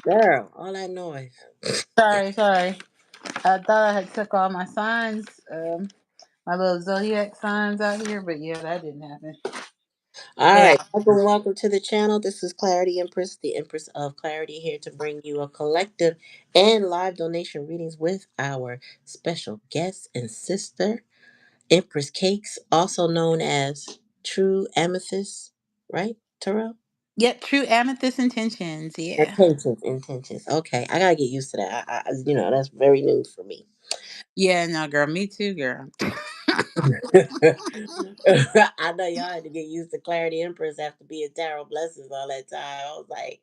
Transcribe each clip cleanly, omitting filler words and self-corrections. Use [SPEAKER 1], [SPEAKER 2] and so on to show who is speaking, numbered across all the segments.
[SPEAKER 1] Girl, all that noise.
[SPEAKER 2] Sorry. I thought I had took all my signs, my little zodiac signs out here, but yeah, that didn't happen.
[SPEAKER 1] All
[SPEAKER 2] Yeah.
[SPEAKER 1] right, welcome to the channel. This is Clarity Empress, the Empress of Clarity, here to bring you a collective and live donation readings with our special guest and sister, Empress Cakes, also known as True Amethyst, right, Tarot?
[SPEAKER 2] Yep, true amethyst intentions. Yeah.
[SPEAKER 1] Intentions. Okay, I gotta get used to that. That's very new for me.
[SPEAKER 2] Yeah, no, girl, me too, girl.
[SPEAKER 1] I know y'all had to get used to Clarity Empress after being Tarot Blessings all that time. I was like,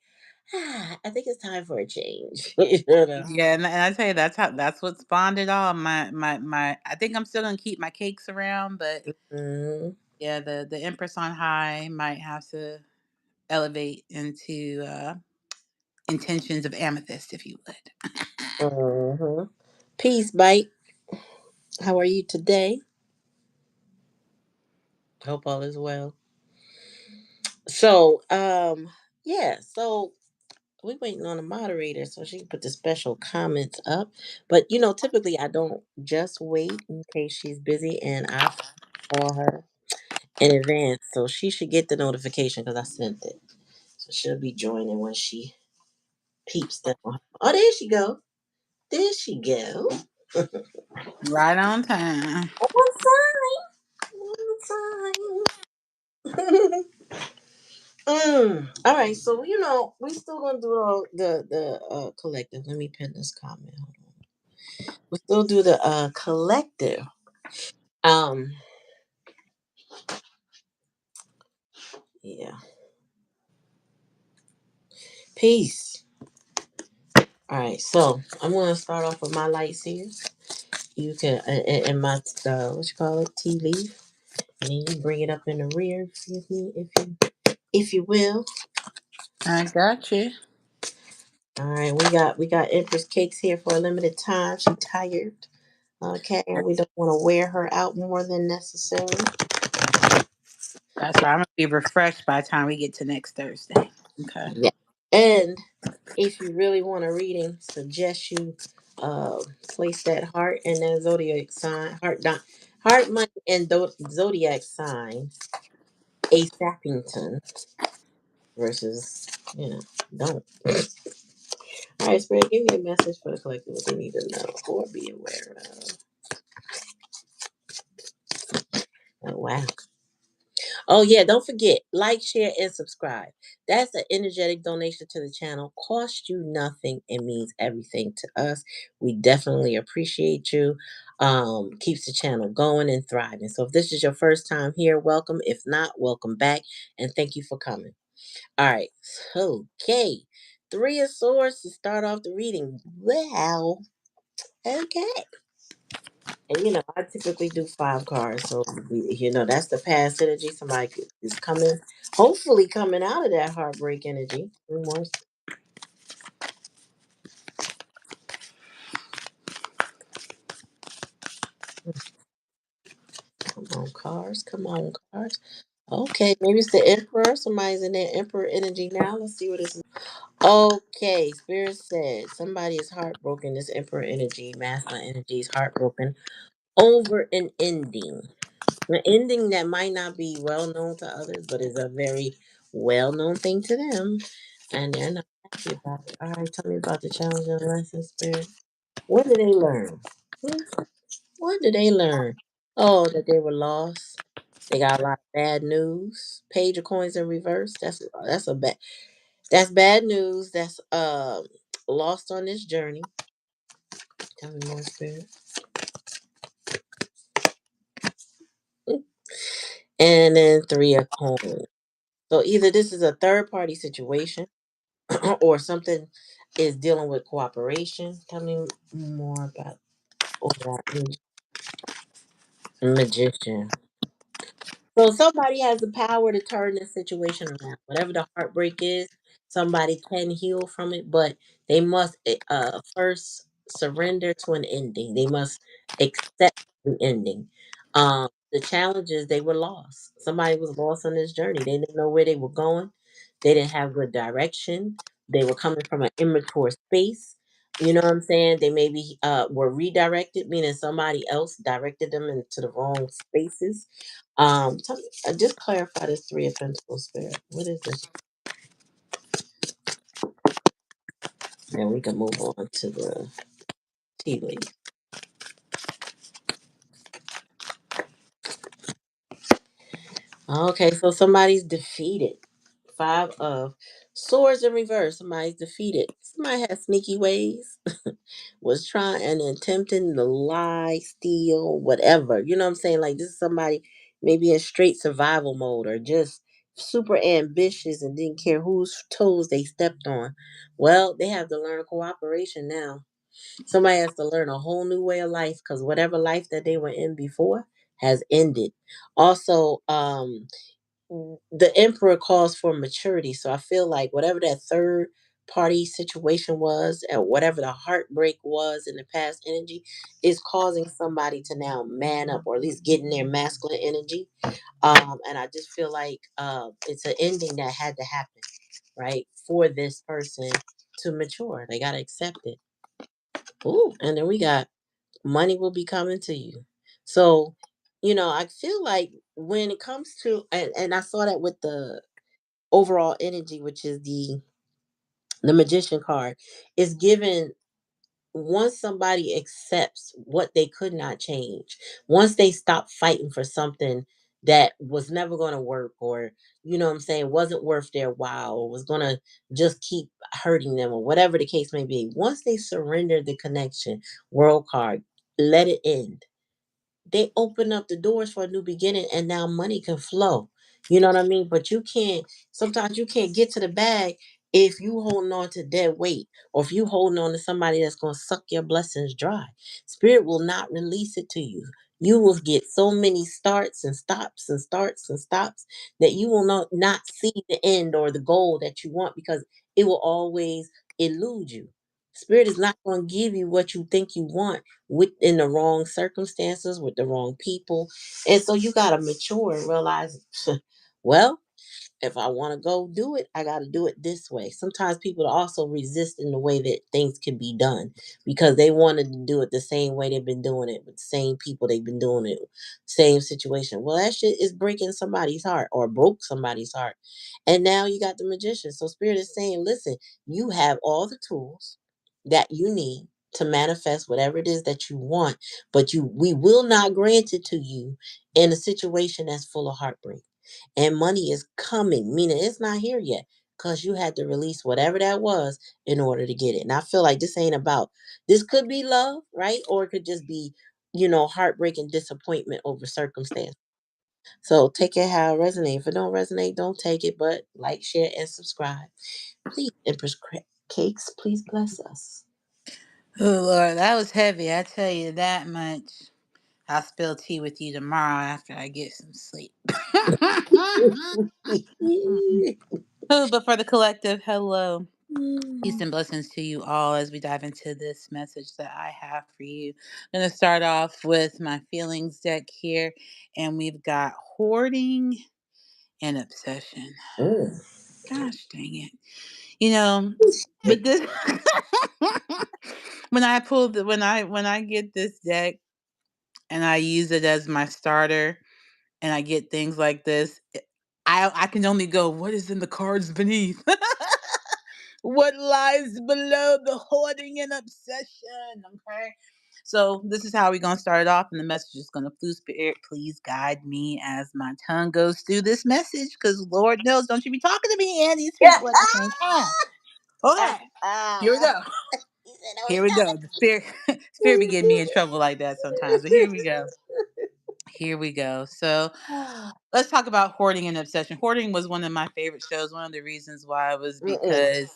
[SPEAKER 1] I think it's time for a change. you know?
[SPEAKER 2] Yeah, and I tell you, that's what spawned it all. My. I think I'm still gonna keep my cakes around, but
[SPEAKER 1] Mm-hmm.
[SPEAKER 2] yeah, the Empress on High might have to elevate into intentions of amethyst, if you would.
[SPEAKER 1] Mm-hmm. Peace, Bite. How are you today? Hope all is well. So, yeah, so we waiting on a moderator so she can put the special comments up. But typically I don't just wait in case she's busy, and I call her in advance, so she should get the notification because I sent it. So she'll be joining when she peeps them. Oh, there she go. There she go.
[SPEAKER 2] Right on time.
[SPEAKER 1] One time. One time. All right, so we still gonna do the collective. Let me pin this comment. Hold on. We still do the collective. Um, yeah. Peace. All right, so I'm gonna start off with my lights here. You can and my what you call it, tea leaf, and then you bring it up in the rear, excuse me, if you will.
[SPEAKER 2] I got you.
[SPEAKER 1] All right, we got Empress Cakes here for a limited time. She tired. Okay, and we don't want to wear her out more than necessary.
[SPEAKER 2] That's right. I'm gonna be refreshed by the time we get to next Thursday. Okay.
[SPEAKER 1] Yeah. And if you really want a reading, suggest you place that heart and that zodiac sign, heart, money, and zodiac sign, a Sappington versus don't. All right, Spirit, give me a message for the collective what they need to know or be aware of. Oh wow. Oh yeah, don't forget, like, share, and subscribe. That's an energetic donation to the channel. Cost you nothing. It means everything to us. We definitely appreciate you. Keeps the channel going and thriving. So if this is your first time here, welcome. If not, welcome back. And thank you for coming. All right. Okay. Three of Swords to start off the reading. Wow. Okay. And I typically do 5 cards, so that's the past energy. Somebody is coming, hopefully coming out of that heartbreak energy. Remorse. Come on, cards. Come on, cards. Okay, maybe it's the Emperor. Somebody's in that Emperor energy now. Let's see what this is. Okay, Spirit said somebody is heartbroken. This Emperor energy, masculine energy is heartbroken over an ending. An ending that might not be well known to others, but is a very well known thing to them. And they're not happy about it. All right, tell me about the challenge and lesson, Spirit. What did they learn? Hmm? What did they learn? Oh, that they were lost. They got a lot of bad news. Page of coins in reverse. That's bad news. That's lost on this journey. Tell me more, Spirit. And then 3 of coins. So either this is a third party situation or something is dealing with cooperation. Tell me more about that magician. So somebody has the power to turn this situation around. Whatever the heartbreak is, somebody can heal from it, but they must first surrender to an ending. They must accept the ending. The challenge is they were lost. Somebody was lost on this journey. They didn't know where they were going. They didn't have good direction. They were coming from an immature space. You know what I'm saying? They maybe were redirected, meaning somebody else directed them into the wrong spaces. Just clarify this Three of Pentacles spirit. What is this? And we can move on to the tea leaf. Okay, so somebody's defeated. Five of swords in reverse. Somebody's defeated. Somebody has sneaky ways. Was trying and attempting to lie, steal, whatever. You know what I'm saying? Like this is somebody maybe in straight survival mode or just super ambitious and didn't care whose toes they stepped on. Well, they have to learn cooperation now. Somebody has to learn a whole new way of life because whatever life that they were in before has ended. Also, the emperor calls for maturity. So I feel like whatever that third party situation was and whatever the heartbreak was in the past energy is causing somebody to now man up or at least get in their masculine energy. And I just feel like it's an ending that had to happen, right? For this person to mature. They gotta accept it. Ooh, and then we got money will be coming to you. So, I feel like when it comes to and I saw that with the overall energy, which is the magician card, is given once somebody accepts what they could not change, once they stop fighting for something that was never going to work or what I'm saying wasn't worth their while or was going to just keep hurting them or whatever the case may be, once they surrender the connection, world card, let it end, they open up the doors for a new beginning and now money can flow. You know what I mean? But you can't, sometimes you can't get to the bag if you holding on to dead weight or if you holding on to somebody that's going to suck your blessings dry. Spirit will not release it to you. You will get so many starts and stops and starts and stops that you will not see the end or the goal that you want because it will always elude you. Spirit is not going to give you what you think you want within the wrong circumstances with the wrong people. And so you got to mature and realize, well, if I want to go do it, I got to do it this way. Sometimes people also resist in the way that things can be done because they wanted to do it the same way they've been doing it with the same people they've been doing it, same situation. Well, that shit is breaking somebody's heart or broke somebody's heart. And now you got the magician. So Spirit is saying, listen, you have all the tools that you need to manifest whatever it is that you want, but we will not grant it to you in a situation that's full of heartbreak and money is coming, meaning it's not here yet because you had to release whatever that was in order to get it. And I feel like this ain't about, this could be love, right? Or it could just be, heartbreak and disappointment over circumstance. So take it how it resonates. If it don't resonate, don't take it, but like, share, and subscribe. Please, Empress Cakes, please bless us.
[SPEAKER 2] Oh Lord, that was heavy. I tell you that much. I'll spill tea with you tomorrow after I get some sleep. Oh, but for the collective, hello. Peace and blessings to you all as we dive into this message that I have for you. I'm going to start off with my feelings deck here, and we've got hoarding and obsession.
[SPEAKER 1] Mm.
[SPEAKER 2] Gosh dang it. You know, but this when I get this deck and I use it as my starter and I get things like this, I can only go, what is in the cards beneath? What lies below the hoarding and obsession? Okay. So this is how we're gonna start it off, and the message is gonna flow. Spirit, please guide me as my tongue goes through this message, because Lord knows, don't you be talking to me and these people at the same time. Okay, here we go.
[SPEAKER 1] He said, "Oh,
[SPEAKER 2] Here we go. The spirit be getting me in trouble like that sometimes. But here we go. Here we go. So let's talk about hoarding and obsession. Hoarding was one of my favorite shows. One of the reasons why was
[SPEAKER 1] Mm-mm.
[SPEAKER 2] because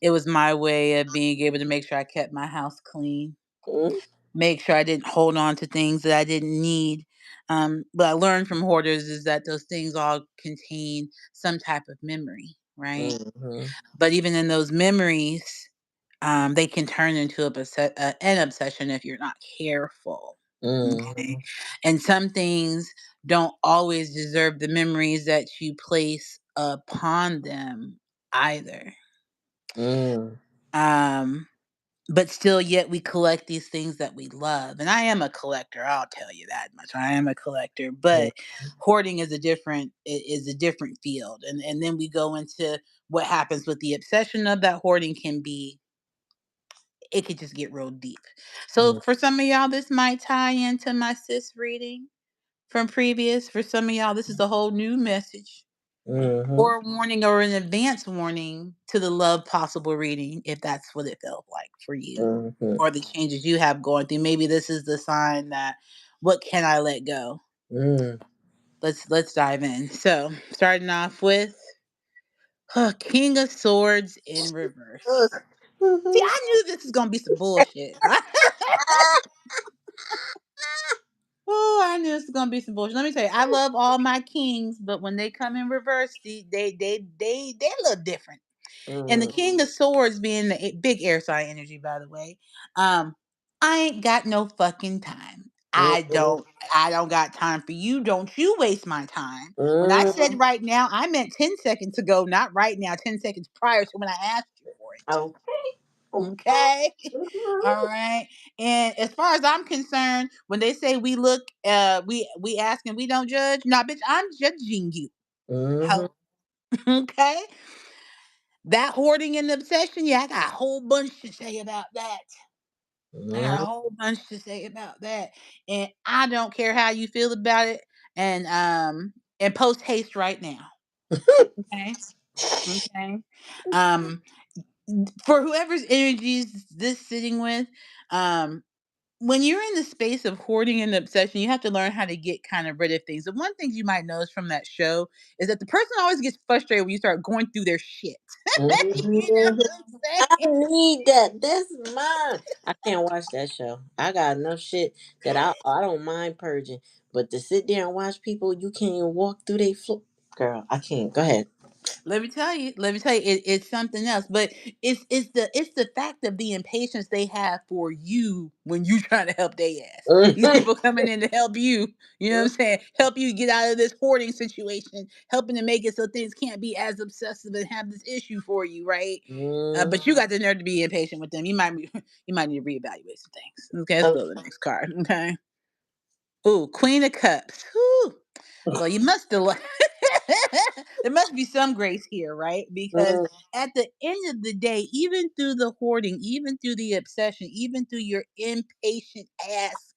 [SPEAKER 2] it was my way of being able to make sure I kept my house clean,
[SPEAKER 1] Mm.
[SPEAKER 2] make sure I didn't hold on to things that I didn't need. But I learned from hoarders is that those things all contain some type of memory, right?
[SPEAKER 1] Mhm.
[SPEAKER 2] But even in those memories, they can turn into an obsession if you're not careful. Okay.
[SPEAKER 1] Mhm.
[SPEAKER 2] And some things don't always deserve the memories that you place upon them either.
[SPEAKER 1] Mm.
[SPEAKER 2] Um, but still yet we collect these things that we love. And I am a collector, I'll tell you that much. I am a collector,
[SPEAKER 1] Mm.
[SPEAKER 2] but hoarding is a different field. And then we go into what happens with the obsession of that hoarding can be, it could just get real deep. So
[SPEAKER 1] Mm.
[SPEAKER 2] for some of y'all, this might tie into my sis reading from previous. For some of y'all, this is a whole new message
[SPEAKER 1] Mm-hmm.
[SPEAKER 2] or a warning or an advance warning to the love possible reading, if that's what it felt like for you
[SPEAKER 1] Mm-hmm.
[SPEAKER 2] or the changes you have going through. Maybe this is the sign that what can I let go?
[SPEAKER 1] Mm.
[SPEAKER 2] Let's dive in. So starting off with King of Swords in reverse. See,
[SPEAKER 1] Mm-hmm.
[SPEAKER 2] I knew this was gonna be some bullshit. Oh, I knew this was gonna be some bullshit. Let me tell you, I love all my kings, but when they come in reverse, they a little different. And the
[SPEAKER 1] Mm.
[SPEAKER 2] King of Swords being the big air sign energy, by the way. Um, I ain't got no fucking time. I
[SPEAKER 1] Mm.
[SPEAKER 2] don't I don't got time for you. Don't you waste my time. When I
[SPEAKER 1] Mm.
[SPEAKER 2] said right now, I meant 10 seconds ago, not right now, 10 seconds prior to when I asked you for it.
[SPEAKER 1] Okay. Okay.
[SPEAKER 2] Okay. All
[SPEAKER 1] Mm-hmm.
[SPEAKER 2] right. And as far as I'm concerned, when they say we look we ask and we don't judge, nah bitch, I'm judging you.
[SPEAKER 1] Mm-hmm.
[SPEAKER 2] How okay? That hoarding and obsession, yeah, I got a whole bunch to say about that. I got a
[SPEAKER 1] Mm-hmm.
[SPEAKER 2] whole bunch to say about that. And I don't care how you feel about it. And post haste right now. Okay. Okay. Um for whoever's energies this sitting with, um, when you're in the space of hoarding and obsession, you have to learn how to get kind of rid of things. The one thing you might notice from that show is that the person always gets frustrated when you start going through their shit. You know
[SPEAKER 1] Mm-hmm.
[SPEAKER 2] what I'm
[SPEAKER 1] I
[SPEAKER 2] saying?
[SPEAKER 1] need that. That's mine. I can't watch that show. I got enough shit that I don't mind purging, but to sit there and watch people, you can't even walk through they floor. Girl, I can't. Go ahead.
[SPEAKER 2] Let me tell you, it's something else. But it's the fact of the impatience they have for you when you trying to help their ass. These people coming in to help you, you know what I'm saying? Help you get out of this hoarding situation, helping to make it so things can't be as obsessive and have this issue for you, right?
[SPEAKER 1] Mm.
[SPEAKER 2] But you got the nerve to be impatient with them. You might need to reevaluate some things. Okay, let's
[SPEAKER 1] Oh.
[SPEAKER 2] go to the next card. Okay. Ooh, Queen of Cups. Whew. Well, you must have. There must be some grace here, right? Because
[SPEAKER 1] Mm.
[SPEAKER 2] at the end of the day, even through the hoarding, even through the obsession, even through your impatient ass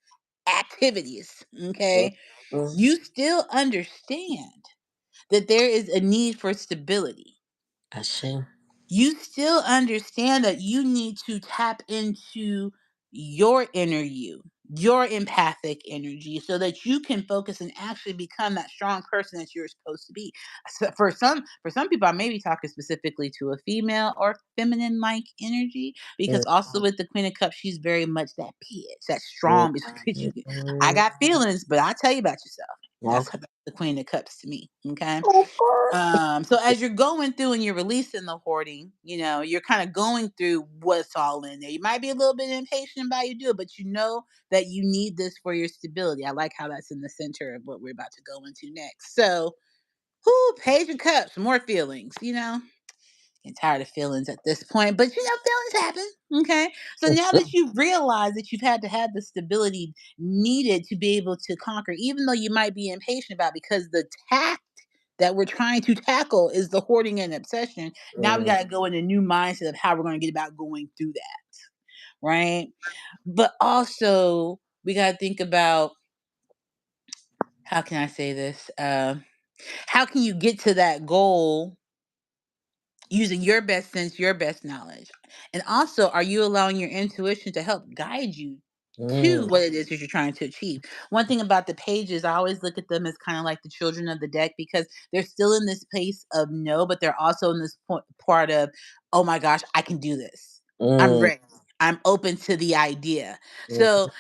[SPEAKER 2] activities,
[SPEAKER 1] Mm.
[SPEAKER 2] okay,
[SPEAKER 1] Mm.
[SPEAKER 2] you still understand that there is a need for stability.
[SPEAKER 1] I see.
[SPEAKER 2] You still understand that you need to tap into your inner you, your empathic energy, so that you can focus and actually become that strong person that you're supposed to be. So for some people, I may be talking specifically to a female or feminine like energy, because
[SPEAKER 1] Mm.
[SPEAKER 2] also with the Queen of Cups, she's very much that bitch, that
[SPEAKER 1] Mm.
[SPEAKER 2] strong bitch. I
[SPEAKER 1] Mm.
[SPEAKER 2] got feelings, but I tell you about yourself. That's
[SPEAKER 1] Okay.
[SPEAKER 2] the Queen of Cups to me. Okay.
[SPEAKER 1] Okay.
[SPEAKER 2] So as you're going through and you're releasing the hoarding, you're kind of going through what's all in there. You might be a little bit impatient about you do it, but you know that you need this for your stability. I like how that's in the center of what we're about to go into next. So, Page of Cups, more feelings. Getting tired of feelings at this point, but feelings happen. Okay. So now that you realize that you've had to have the stability needed to be able to conquer, even though you might be impatient about, because the tact that we're trying to tackle is the hoarding and obsession. Now we
[SPEAKER 1] Mm.
[SPEAKER 2] got to go in a new mindset of how we're going to get about going through that. Right. But also, we got to think about, how can I say this? How can you get to that goal using your best sense, your best knowledge? And also, are you allowing your intuition to help guide you to
[SPEAKER 1] Mm.
[SPEAKER 2] what it is that you're trying to achieve? One thing about the pages, I always look at them as kind of like the children of the deck, because they're still in this place of no, but they're also in this part of, oh my gosh, I can do this. I'm
[SPEAKER 1] Mm.
[SPEAKER 2] ready. I'm open to the idea.
[SPEAKER 1] Mm.
[SPEAKER 2] So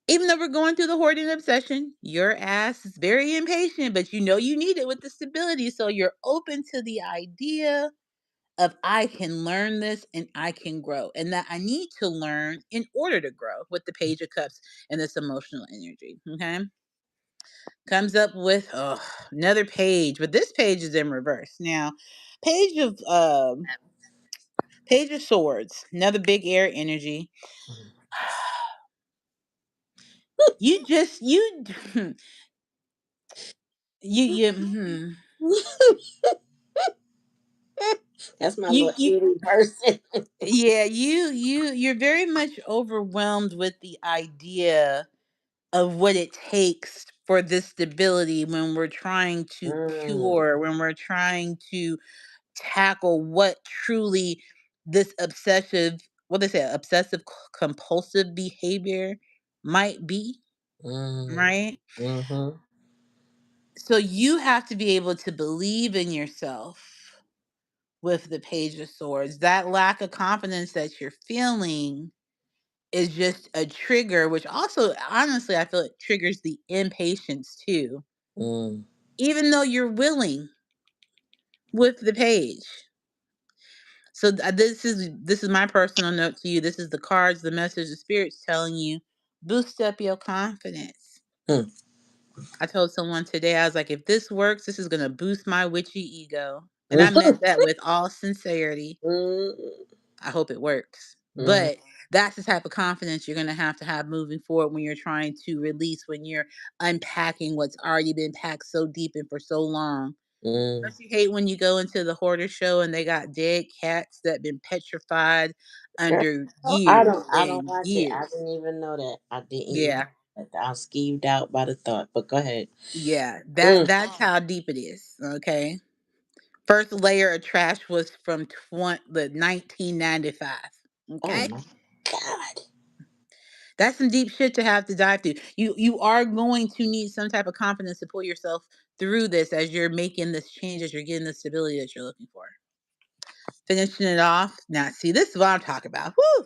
[SPEAKER 2] even though we're going through the hoarding obsession, your ass is very impatient, but you need it with the stability. So you're open to the idea of, I can learn this and I can grow, and that I need to learn in order to grow, with the Page of Cups and this emotional energy. Okay. Comes up with another page, but this page is in reverse. Now, page of Page of Swords, another big air energy. You just you you
[SPEAKER 1] That's my
[SPEAKER 2] you
[SPEAKER 1] little
[SPEAKER 2] you
[SPEAKER 1] 80 person.
[SPEAKER 2] yeah, you're very much overwhelmed with the idea of what it takes for this stability when we're trying to
[SPEAKER 1] Mm,
[SPEAKER 2] cure, when we're trying to tackle what truly this obsessive, what they say, obsessive compulsive behavior might be,
[SPEAKER 1] mm,
[SPEAKER 2] right?
[SPEAKER 1] mm-hmm,
[SPEAKER 2] So you have to be able to believe in yourself with the Page of Swords. That lack of confidence that you're feeling is just a trigger, which also, honestly, I feel it triggers the impatience too,
[SPEAKER 1] mm,
[SPEAKER 2] even though you're willing with the page. So this is my personal note to you. This is the cards, the message, the spirits telling you, boost up your confidence.
[SPEAKER 1] mm.
[SPEAKER 2] I told someone today, I was like, if this works, this is gonna boost my witchy ego. And I meant that with all sincerity.
[SPEAKER 1] Mm,
[SPEAKER 2] I hope it works.
[SPEAKER 1] mm,
[SPEAKER 2] But that's the type of confidence you're going to have moving forward when you're trying to release, when you're unpacking what's already been packed so deep and for so long.
[SPEAKER 1] mm.
[SPEAKER 2] Don't you hate when you go into the hoarder show and they got dead cats that been petrified
[SPEAKER 1] Girl,
[SPEAKER 2] under
[SPEAKER 1] I
[SPEAKER 2] years
[SPEAKER 1] don't. I don't
[SPEAKER 2] and
[SPEAKER 1] watch it. I
[SPEAKER 2] years?
[SPEAKER 1] didn't even know that. I didn't even.
[SPEAKER 2] Yeah.
[SPEAKER 1] I'm skeeved out by the thought. But go ahead.
[SPEAKER 2] Yeah.
[SPEAKER 1] Mm.
[SPEAKER 2] That's how deep it is. Okay. First layer of trash was from the 1995.
[SPEAKER 1] Oh
[SPEAKER 2] Okay.
[SPEAKER 1] my God.
[SPEAKER 2] That's some deep shit to have to dive through. You are going to need some type of confidence to pull yourself through this as you're making this change, as you're getting the stability that you're looking for. Finishing it off. Now, see, this is what I'm talking about. Woo!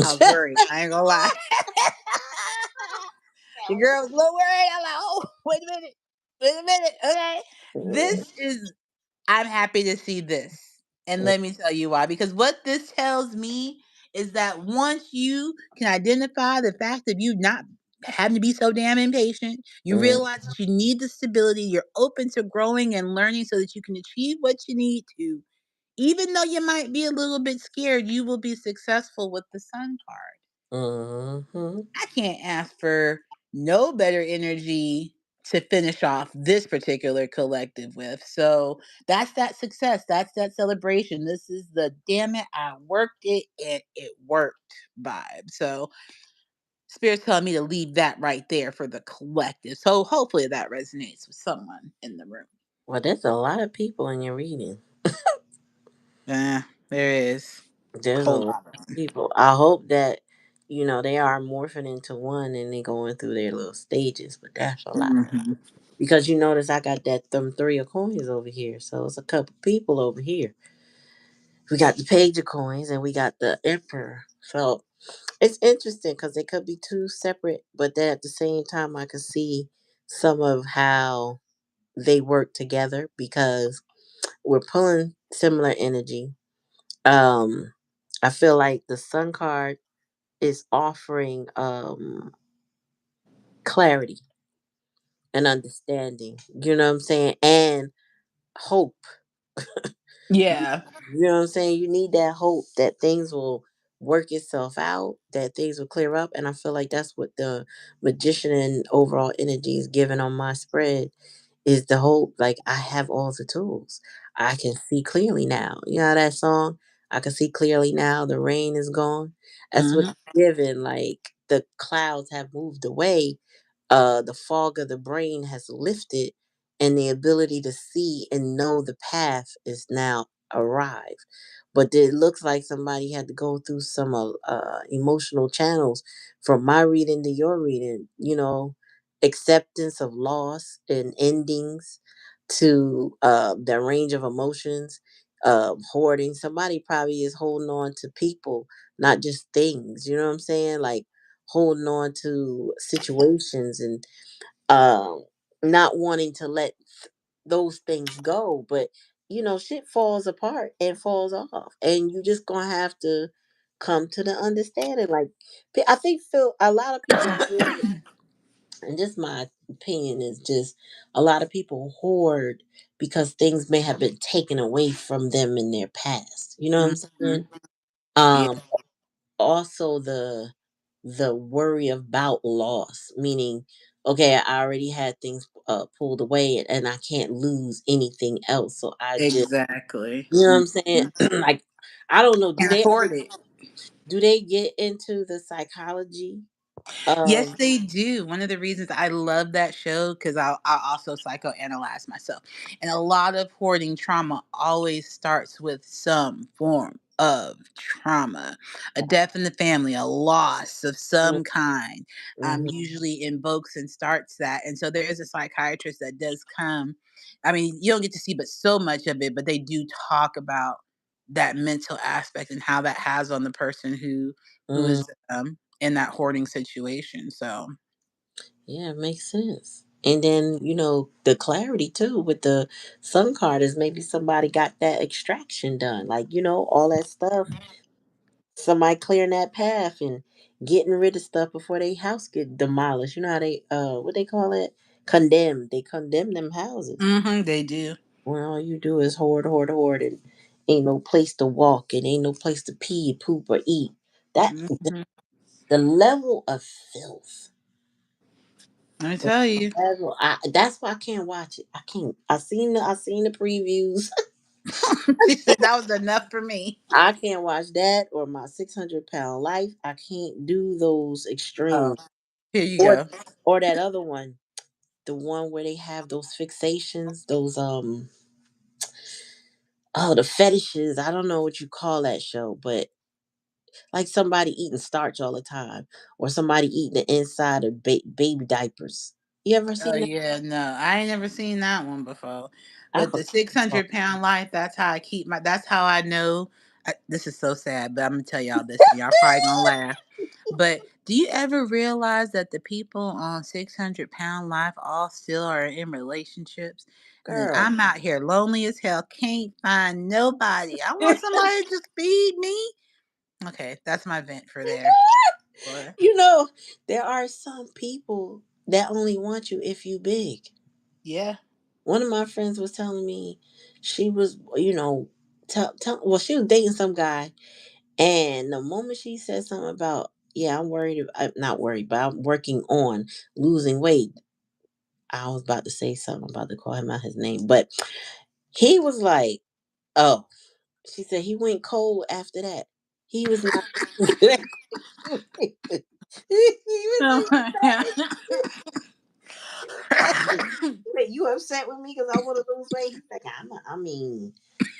[SPEAKER 2] I was worried. I ain't gonna lie. Your girl was a little worried. I'm like, oh, wait a minute. Wait a minute. Okay. This is I'm happy to see this. And let me tell you why. Because what this tells me is that once you can identify the fact of you not having to be so damn impatient, you
[SPEAKER 1] Mm,
[SPEAKER 2] realize that you need the stability, you're open to growing and learning so that you can achieve what you need to. Even though you might be a little bit scared, you will be successful with the sun card.
[SPEAKER 1] mm-hmm.
[SPEAKER 2] I can't ask for no better energy to finish off this particular collective with. So that's that success. That's that celebration. This is the damn it, I worked it and it worked vibe. So Spirit's telling me to leave that right there for the collective. So hopefully that resonates with someone in the room.
[SPEAKER 1] Well, there's a lot of people in your reading.
[SPEAKER 2] Yeah, there is a
[SPEAKER 1] There's a
[SPEAKER 2] whole
[SPEAKER 1] lot
[SPEAKER 2] lot
[SPEAKER 1] of
[SPEAKER 2] of them.
[SPEAKER 1] people. I hope that they are morphing into one and they going through their little stages. But that's a lot
[SPEAKER 2] Mhm.
[SPEAKER 1] because you notice I got that them three of coins over here, so it's a couple people over here. We got the page of coins and we got the emperor. So it's interesting because they could be two separate, but then at the same time, I could see some of how they work together because we're pulling similar energy. Um, I feel like the sun card is offering clarity and understanding. You know what I'm saying? And hope.
[SPEAKER 2] Yeah.
[SPEAKER 1] You know what I'm saying? You need that hope that things will work itself out, that things will clear up. And I feel like that's what the magician and overall energy is giving on my spread is the hope. Like I have all the tools. I can see clearly now. You know that song? I can see clearly now. The rain is gone. That's what
[SPEAKER 2] Mhm.
[SPEAKER 1] it's given. Like the clouds have moved away. The fog of the brain has lifted, and the ability to see and know the path is now arrived. But it looks like somebody had to go through some emotional channels from my reading to your reading. Acceptance of loss and endings to the range of emotions, hoarding. Somebody probably is holding on to people, not just things. You know what I'm saying? Like holding on to situations and um, not wanting to let those things go. But shit falls apart and falls off, and you just gonna have to come to the understanding. Like I think Phil, a lot of people hoard, and just my opinion is just a lot of people hoard because things may have been taken away from them in their past. You know what I'm
[SPEAKER 2] Hmm.
[SPEAKER 1] saying?
[SPEAKER 2] Yeah,
[SPEAKER 1] Um, Also the worry about loss, meaning, okay, I already had things pulled away and I can't lose anything else. So I just,
[SPEAKER 2] exactly.
[SPEAKER 1] you know what I'm saying?
[SPEAKER 2] Mhm.
[SPEAKER 1] Like, I don't know.
[SPEAKER 2] Can't afford it.
[SPEAKER 1] Do they get into the psychology
[SPEAKER 2] Yes,
[SPEAKER 1] of?
[SPEAKER 2] they do. One of the reasons I love that show because I'll also psychoanalyze myself. And a lot of hoarding trauma always starts with some form of trauma, a death in the family, a loss of some kind.
[SPEAKER 1] Mhm.
[SPEAKER 2] Usually invokes and starts that. And so there is a psychiatrist that does come. I mean, you don't get to see but so much of it, but they do talk about that mental aspect and how that has on the person who
[SPEAKER 1] Mm,
[SPEAKER 2] is in that hoarding situation. So,
[SPEAKER 1] yeah, it makes sense. And then, the clarity too with the sun card is maybe somebody got that extraction done. Like, all that stuff, somebody clearing that path and getting rid of stuff before they house get demolished. You know how they what they call it? Condemn. They condemn them houses.
[SPEAKER 2] they do.
[SPEAKER 1] When all you do is hoard, hoard, hoard, and ain't no place to walk and ain't no place to pee, poop, or eat. That
[SPEAKER 2] Mhm.
[SPEAKER 1] the level of filth.
[SPEAKER 2] Let me tell you.
[SPEAKER 1] That's why I can't watch it. I can't. I seen the previews.
[SPEAKER 2] She said that was enough for me.
[SPEAKER 1] I can't watch that or my 600 pound life. I can't do those
[SPEAKER 2] Oh,
[SPEAKER 1] extremes.
[SPEAKER 2] here you
[SPEAKER 1] Or
[SPEAKER 2] go.
[SPEAKER 1] or that other one, the one where they have those fixations, those the fetishes. I don't know what you call that show, but like somebody eating starch all the time, or somebody eating the inside of baby diapers. You ever
[SPEAKER 2] Oh
[SPEAKER 1] seen that?
[SPEAKER 2] yeah, no, I ain't never seen that one before.
[SPEAKER 1] I
[SPEAKER 2] But the
[SPEAKER 1] forgot.
[SPEAKER 2] 600 pound life, that's how I keep my. That's how I know. This is so sad, but I'm gonna tell y'all this, and y'all probably gonna laugh. But do you ever realize that the people on 600 pound life all still are in relationships? And then
[SPEAKER 1] Girl.
[SPEAKER 2] I'm out here lonely as hell, can't find nobody. I want somebody to just feed me. Okay, that's my vent for there. Boy.
[SPEAKER 1] you know, there are some people that only want you if you big.
[SPEAKER 2] Yeah.
[SPEAKER 1] One of my friends was telling me she was, well, she was dating some guy, and the moment she said something about, yeah, I'm not worried, but I'm working on losing weight. I was about to say something, about to call him out his name, but he was like, oh, she said he went cold after that. He was not. he
[SPEAKER 2] Oh
[SPEAKER 1] was
[SPEAKER 2] my God.
[SPEAKER 1] like, wait, you upset with me because I want to lose weight? He's like, I'm not, I mean,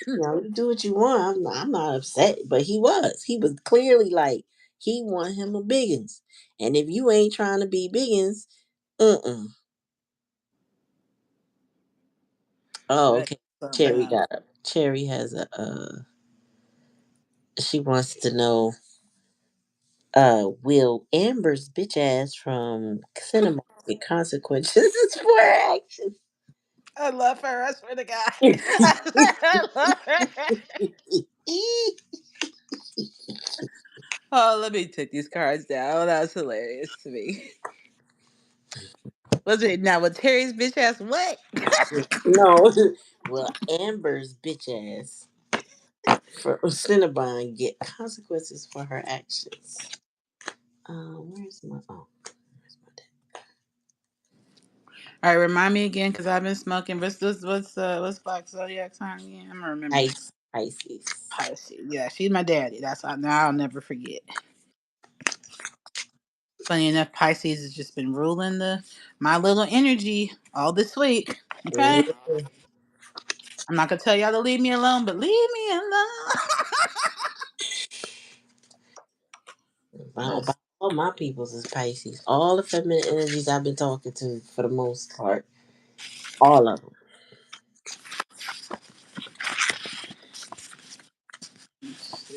[SPEAKER 1] you do what you want. I'm not upset. But he was clearly like, he want him a biggins. And if you ain't trying to be biggins, uh-uh. Oh,
[SPEAKER 2] That
[SPEAKER 1] okay.
[SPEAKER 2] something
[SPEAKER 1] Cherry
[SPEAKER 2] else.
[SPEAKER 1] got up. Cherry has she wants to know, will Amber's bitch ass from cinema get consequences for her actions?
[SPEAKER 2] I love her. I swear to God. I love her. Oh, let me take these cards down. That was hilarious to me. Was it now with Terry's bitch ass? What?
[SPEAKER 1] No, well, Amber's bitch ass for Cinnabon get consequences for her actions. Where's my where's my
[SPEAKER 2] All right, remind me again because I've been smoking. What's Black Zodiac sign again? I'm gonna remember.
[SPEAKER 1] Pisces.
[SPEAKER 2] Pisces. Yeah, she's my daddy. That's how now I'll never forget. Funny enough, Pisces has just been ruling the my little energy all this week. Okay,
[SPEAKER 1] Mhm.
[SPEAKER 2] I'm not gonna tell y'all to leave me alone, but leave me alone.
[SPEAKER 1] About
[SPEAKER 2] Listen,
[SPEAKER 1] all my peoples is Pisces. All the feminine energies I've been talking to, for the most part, all of them.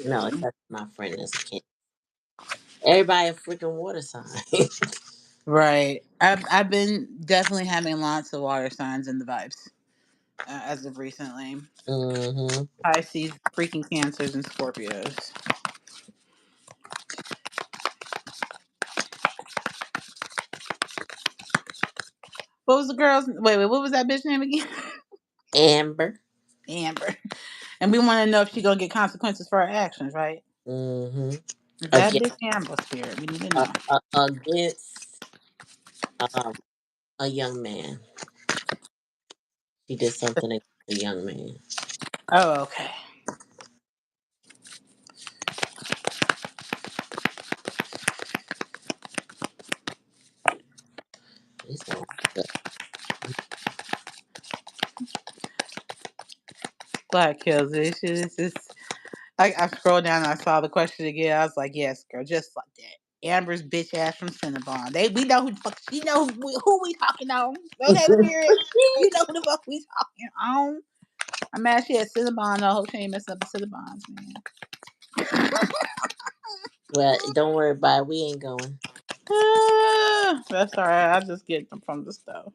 [SPEAKER 1] No, except my friend is a kid. Everybody a freaking water sign.
[SPEAKER 2] right. I've been definitely having lots of water signs in the vibes as of recently.
[SPEAKER 1] hmm
[SPEAKER 2] Pisces, freaking Cancers, and Scorpios. What was the girl's? Wait. What was that bitch name again?
[SPEAKER 1] Amber.
[SPEAKER 2] Amber. And we want to know if she's gonna get consequences for her actions, right?
[SPEAKER 1] Mm-hmm.
[SPEAKER 2] If that
[SPEAKER 1] Again,
[SPEAKER 2] bitch Amber spirit, we need to know.
[SPEAKER 1] against um a young man. She did something against a young man.
[SPEAKER 2] Oh, okay.
[SPEAKER 1] It's all
[SPEAKER 2] Black kills it. It's just I scrolled down and I saw the question again. I was like, yes, girl, just like that. Amber's bitch ass from Cinnabon. We know who the fuck she know who we talking on. Okay, spirit. You know who the fuck we talking on. I'm mad she had Cinnabon. I hope she ain't messing up the Cinnabons, man.
[SPEAKER 1] well, don't worry about it. We ain't going.
[SPEAKER 2] That's all right. I'll just get them from the stove.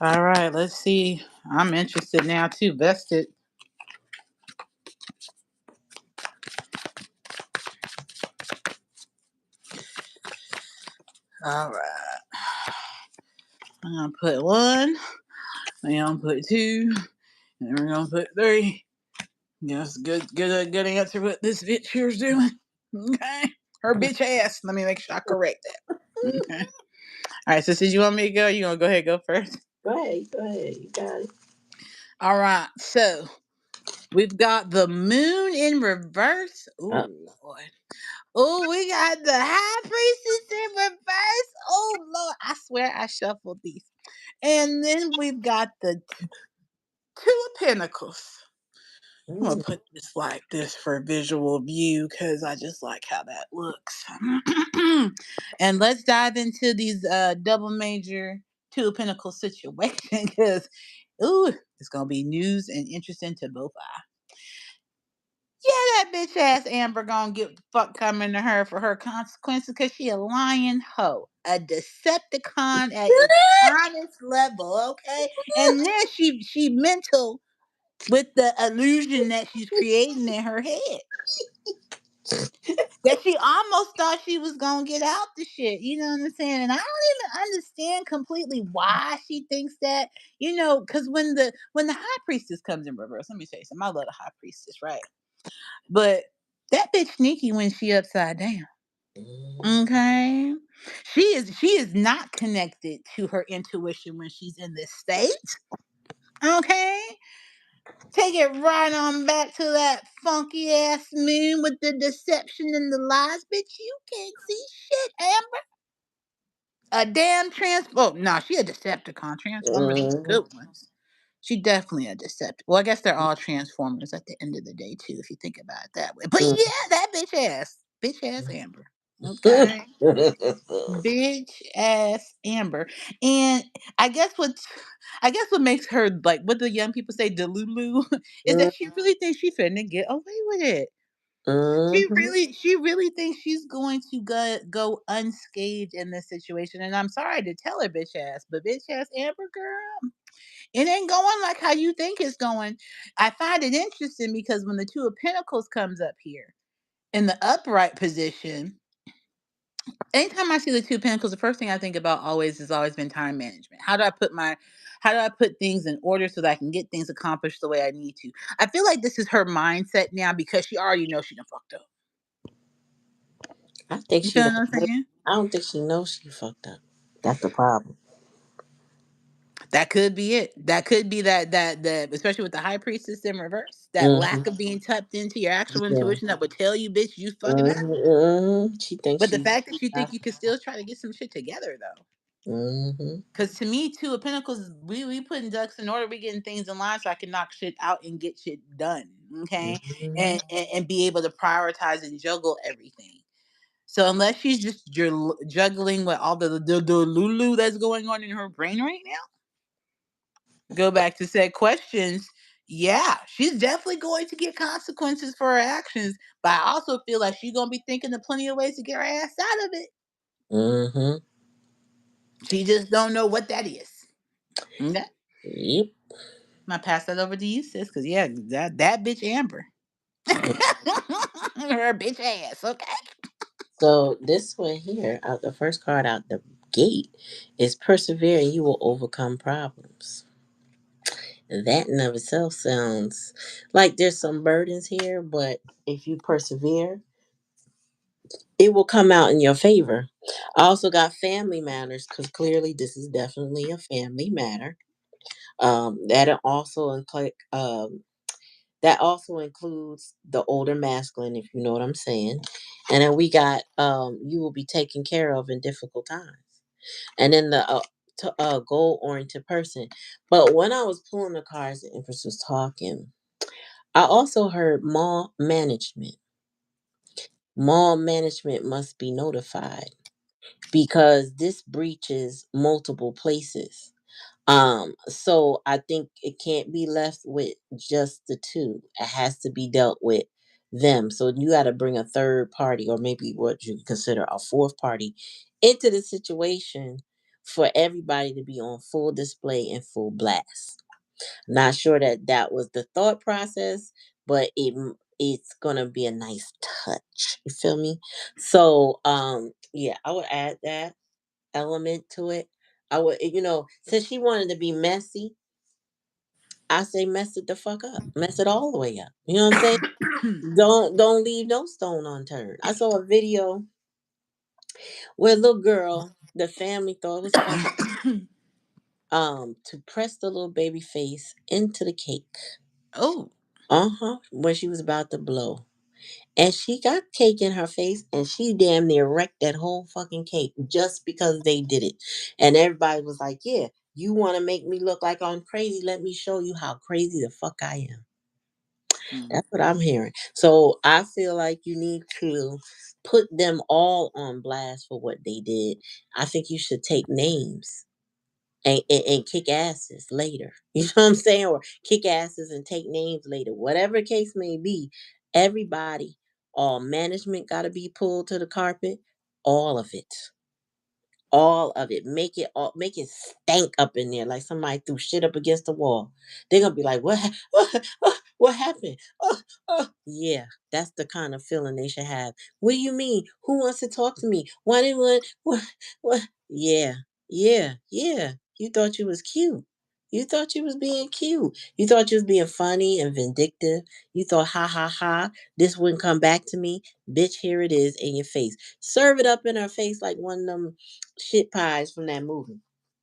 [SPEAKER 2] All right, let's see. I'm interested now too. Vested. All right. I'm gonna put one. I'm gonna put two. And we're gonna put three. Yes, good answer what this bitch here's doing. Okay. Her bitch ass. Let me make sure I correct that. Okay. All right, so since you want me to go, you gonna go ahead and go first?
[SPEAKER 1] Go ahead. Go ahead. You got it.
[SPEAKER 2] All right. So we've got the moon in reverse. Oh
[SPEAKER 1] Uh,
[SPEAKER 2] Lord. Oh, we got the high priestess in reverse. Oh Lord. I swear I shuffled these. And then we've got the two of pentacles. I'm gonna
[SPEAKER 1] mm,
[SPEAKER 2] put this like this for visual view because I just like how that looks. And let's dive into these double major two of pentacles situation because ooh, it's gonna be news and interesting to both eyes. Yeah, that bitch ass Amber gonna get the fuck coming to her for her consequences because she a lying hoe, a Decepticon at its finest level, okay? And then she mental with the illusion that she's creating in her head. That she almost thought she was gonna get out the shit. You know what I'm saying? And I don't even understand completely why she thinks that. You know, because when the high priestess comes in reverse, let me tell you something. I love the high priestess, right? But that bitch sneaky when she upside down.
[SPEAKER 1] mm,
[SPEAKER 2] Okay. She is not connected to her intuition when she's in this state. Okay. Take it right on back to that funky ass moon with the deception and the lies. Bitch, you can't see shit, Amber. A damn Oh, no, she a Decepticon. Transformers are the
[SPEAKER 1] mm,
[SPEAKER 2] good ones. She definitely a Decepticon. Well, I guess they're all Transformers at the end of the day, too, if you think about it that way. But
[SPEAKER 1] mm.
[SPEAKER 2] yeah, that bitch ass. Bitch ass Amber. Okay. Bitch ass Amber. And I guess what I guess what makes her like what the young people say delulu is
[SPEAKER 1] Mm,
[SPEAKER 2] that she really thinks she finna get away with it.
[SPEAKER 1] mhm,
[SPEAKER 2] She really thinks she's going to go unscathed in this situation. And I'm sorry to tell her bitch ass, but bitch ass Amber girl, it ain't going like how you think it's going. I find it interesting because when the two of pentacles comes up here in the upright position, anytime I see the two pentacles, the first thing I think about always has always been time management. How do I put things in order so that I can get things accomplished the way I need to? I feel like this is her mindset now because she already knows she done fucked up.
[SPEAKER 1] I think
[SPEAKER 2] You
[SPEAKER 1] she
[SPEAKER 2] feel
[SPEAKER 1] don't.
[SPEAKER 2] what I'm saying?
[SPEAKER 1] I don't think she knows she fucked up. That's the problem.
[SPEAKER 2] That could be it. That could be that especially with the high priestess in reverse, that
[SPEAKER 1] Hmm.
[SPEAKER 2] lack of being tapped into your actual
[SPEAKER 1] Yeah.
[SPEAKER 2] intuition that would tell you, bitch, you fucking up.
[SPEAKER 1] Hmm. She thinks
[SPEAKER 2] But the
[SPEAKER 1] she's.
[SPEAKER 2] fact that you think you can still try to get some shit together though.
[SPEAKER 1] Mm-hmm.
[SPEAKER 2] Cause to me, two of Pentacles, we putting ducks in order. We getting things in line so I can knock shit out and get shit done. Okay,
[SPEAKER 1] Hmm.
[SPEAKER 2] and be able to prioritize and juggle everything. So unless she's just juggling with all the lulu that's going on in her brain right now, go back to said questions. Yeah, she's definitely going to get consequences for her actions. But I also feel like she's gonna be thinking of plenty of ways to get her ass out of it.
[SPEAKER 1] Hmm.
[SPEAKER 2] She just don't know what that is. Okay.
[SPEAKER 1] Yep.
[SPEAKER 2] I pass that over to you, sis, because yeah, that bitch Amber. Her bitch ass, okay?
[SPEAKER 1] So this one here, out the first card out the gate is persevere and you will overcome problems. That in of itself sounds like there's some burdens here, but if you persevere, it will come out in your favor. I also got family matters because clearly this is definitely a family matter. That also that also includes the older masculine, if you know what I'm saying. And then we got you will be taken care of in difficult times. And then the goal oriented person. But when I was pulling the cards, the Empress was talking. I also heard mall management. Mall management must be notified because this breaches multiple places. So I think it can't be left with just the two. It has to be dealt with them. So you got to bring a third party, or maybe what you consider a fourth party, into the situation for everybody to be on full display and full blast. Not sure that that was the thought process, but it's gonna be a nice touch. You feel me? So yeah, I would add that element to it. I would, since she wanted to be messy, I say mess it the fuck up, mess it all the way up. You know what I'm saying? Don't leave no stone unturned. I saw a video where a little girl, the family thought it was fun, to press the little baby face into the cake.
[SPEAKER 2] Oh.
[SPEAKER 1] When she was about to blow. And she got cake in her face and she damn near wrecked that whole fucking cake just because they did it. And everybody was like, yeah, you want to make me look like I'm crazy? Let me show you how crazy the fuck I am.
[SPEAKER 2] Mm.
[SPEAKER 1] That's what I'm hearing. So I feel like you need to put them all on blast for what they did. I think you should take names and kick asses later. You know what I'm saying? Or kick asses and take names later. Whatever the case may be, everybody, all management got to be pulled to the carpet. All of it. All of it. Make it stank up in there like somebody threw shit up against the wall. They're gonna be like, what happened? Yeah, that's the kind of feeling they should have. What do you mean? Who wants to talk to me? Why didn't what? Yeah, yeah. You thought you was cute. You thought you was being cute. You thought you was being funny and vindictive. You thought, ha ha ha, this wouldn't come back to me. Bitch, here it is in your face. Serve it up in her face like one of them shit pies from that movie.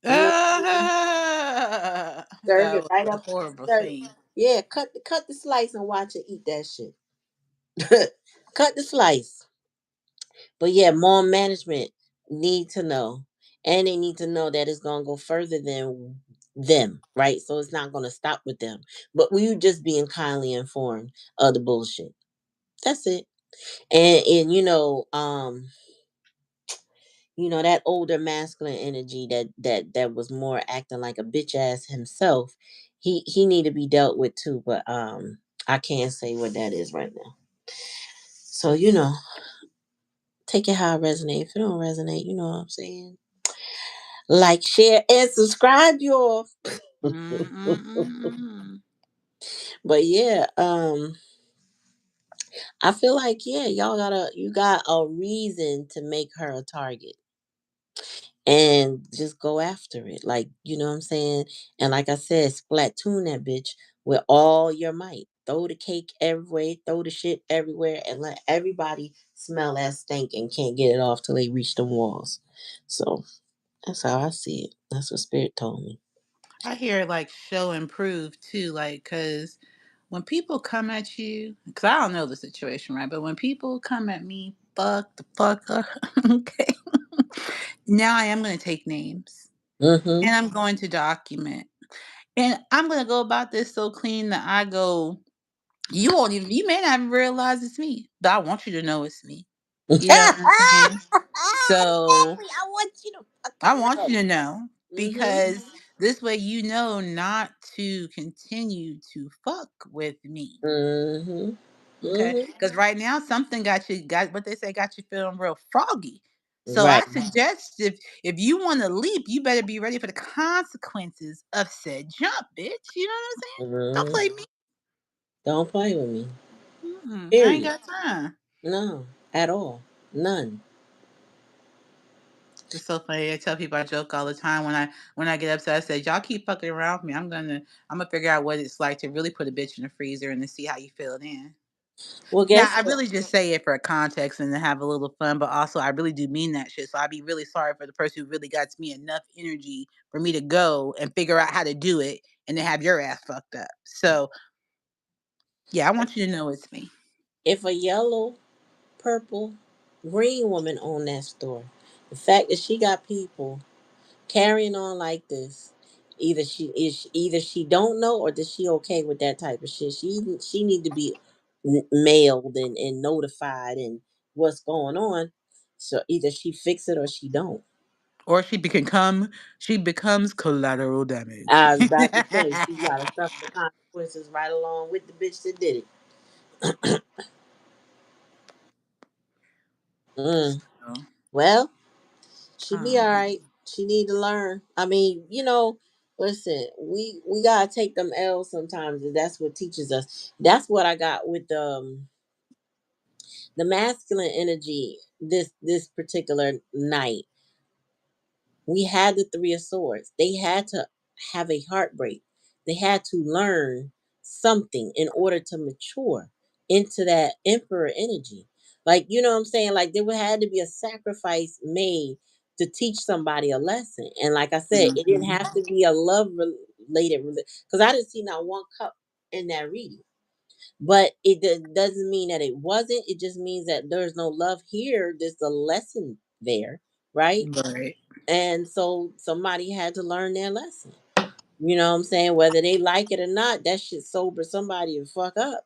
[SPEAKER 1] You know, serve
[SPEAKER 2] That
[SPEAKER 1] it
[SPEAKER 2] was
[SPEAKER 1] right
[SPEAKER 2] a
[SPEAKER 1] up.
[SPEAKER 2] horrible
[SPEAKER 1] Serve,
[SPEAKER 2] scene.
[SPEAKER 1] yeah, cut the slice and watch it eat that shit. Cut the slice. But yeah, more management need to know. And they need to know that it's gonna go further than them, right? So it's not gonna stop with them. But we just being kindly informed of the bullshit. That's it. And that older masculine energy that was more acting like a bitch ass himself, he need to be dealt with too. But I can't say what that is right now. So take it how it resonates. If it don't resonate, you know what I'm saying. Like, share, and subscribe, y'all.
[SPEAKER 2] Mm-mm-mm-mm.
[SPEAKER 1] But yeah, I feel like yeah, you got a reason to make her a target and just go after it. Like, you know what I'm saying? And like I said, splatoon that bitch with all your might. Throw the cake everywhere, throw the shit everywhere, and let everybody smell that stink and can't get it off till they reach the walls. So that's how I see it. That's what Spirit told me.
[SPEAKER 2] I hear like show and prove too, like because when people come at you, because I don't know the situation, right? But when people come at me, fuck the fuck up, okay. Now I am going to take names
[SPEAKER 1] Mm-hmm.
[SPEAKER 2] and I'm going to document, and I'm going to go about this so clean that I go. You may not realize it's me, but I want you to know it's me. You know what I'm saying? So
[SPEAKER 1] Exactly. I want you to
[SPEAKER 2] I
[SPEAKER 1] fucking
[SPEAKER 2] want
[SPEAKER 1] know.
[SPEAKER 2] you to know
[SPEAKER 1] Mm-hmm.
[SPEAKER 2] because this way you know not to continue to fuck with me.
[SPEAKER 1] Mm-hmm.
[SPEAKER 2] Okay?
[SPEAKER 1] Mm-hmm.
[SPEAKER 2] Because right now something got what they say got you feeling real froggy. So I
[SPEAKER 1] Right.
[SPEAKER 2] suggest if you want to leap, you better be ready for the consequences of said jump, bitch. You know what I'm saying? Don't
[SPEAKER 1] Mm-hmm.
[SPEAKER 2] play me.
[SPEAKER 1] Don't play with me.
[SPEAKER 2] I ain't
[SPEAKER 1] Period.
[SPEAKER 2] got time.
[SPEAKER 1] No, at all. None.
[SPEAKER 2] It's so funny. I tell people, I joke all the time when I get upset. I say, "Y'all keep fucking around with me. I'm gonna figure out what it's like to really put a bitch in the freezer and to see how you feel then."
[SPEAKER 1] Well,
[SPEAKER 2] Now,
[SPEAKER 1] guess
[SPEAKER 2] I
[SPEAKER 1] what?
[SPEAKER 2] really just say it for context and to have a little fun, but also I really do mean that shit. So I'd be really sorry for the person who really got me enough energy for me to go and figure out how to do it and then have your ass fucked up. So yeah, I want you to know it's me.
[SPEAKER 1] If a yellow, purple, green woman owned that store, the fact that she got people carrying on like this, either she don't know or does she okay with that type of shit. She need to be mailed and notified and what's going on. So either she fix it or she don't.
[SPEAKER 2] Or she becomes collateral damage.
[SPEAKER 1] I was about to say she gotta suffer the consequences right along with the bitch that did it. Mm.
[SPEAKER 2] So,
[SPEAKER 1] Well, she be all
[SPEAKER 2] um,
[SPEAKER 1] right. She need to learn. I mean, listen, we gotta take them L's sometimes, and that's what teaches us. That's what I got with the masculine energy this particular night. We had the Three of Swords. They had to have a heartbreak. They had to learn something in order to mature into that Emperor energy. Like, you know what I'm saying? Like, there would had to be a sacrifice made to teach somebody a lesson. And like I said, it didn't have
[SPEAKER 2] mhm.
[SPEAKER 1] to be a love related, because I didn't see not one cup in that reading. But it doesn't mean that it wasn't. It just means that there's no love here. There's a lesson there, right?
[SPEAKER 2] Right.
[SPEAKER 1] And so somebody had to learn their lesson. You know what I'm saying? Whether they like it or not, that shit sober somebody and fuck up.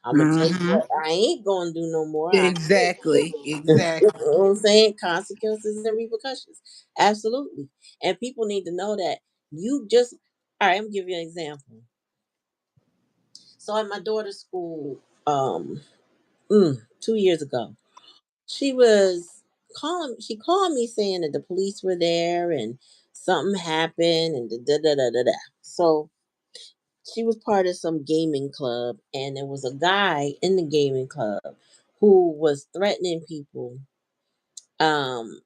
[SPEAKER 1] I'm gonna tell you
[SPEAKER 2] Hmm.
[SPEAKER 1] what I ain't gonna do no more.
[SPEAKER 2] Exactly.
[SPEAKER 1] You know
[SPEAKER 2] Exactly.
[SPEAKER 1] what I'm saying? Consequences and repercussions. Absolutely. And people need to know that you just all right, I'm gonna give you an example. So at my daughter's school, 2 years ago, she was she called me saying that the police were there and something happened and da da da da da. So she was part of some gaming club, and there was a guy in the gaming club who was threatening people, um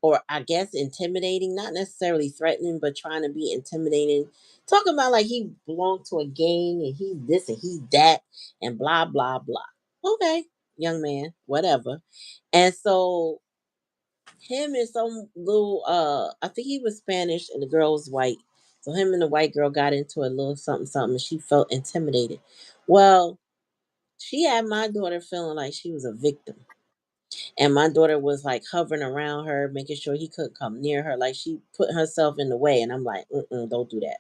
[SPEAKER 1] or I guess intimidating, not necessarily threatening, but trying to be intimidating, talking about like he belonged to a gang and he this and he that and blah blah blah. Okay, young man, whatever. And so him and some little I think he was Spanish and the girl was white. So him and the white girl got into a little something something and she felt intimidated. Well, she had my daughter feeling like she was a victim. And my daughter was like hovering around her, making sure he couldn't come near her. Like she put herself in the way. And I'm like, don't do that.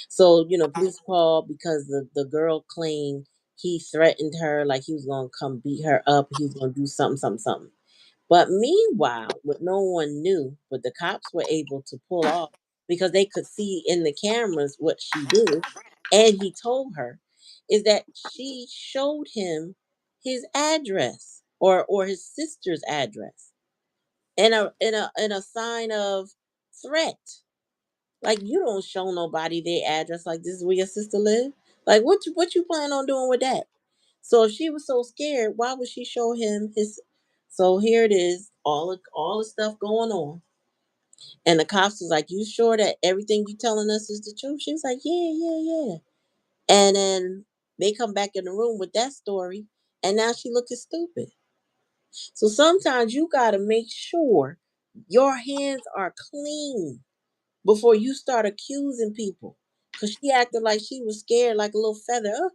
[SPEAKER 1] So, police called because the girl claimed he threatened her, like he was going to come beat her up. He was going to do something, something, something. But meanwhile, what no one knew, but the cops were able to pull off because they could see in the cameras what she did, and he told her, is that she showed him his address or his sister's address and a sign of threat. Like you don't show nobody their address like this is where your sister live. Like what you plan on doing with that? So if she was so scared, why would she show him his? So here it is, all the stuff going on, and the cops was like, "You sure that everything you telling us is the truth?" She was like, "Yeah, yeah, yeah." And then they come back in the room with that story, and now she looking stupid. So sometimes you gotta make sure your hands are clean before you start accusing people. Cause she acted like she was scared, like a little feather.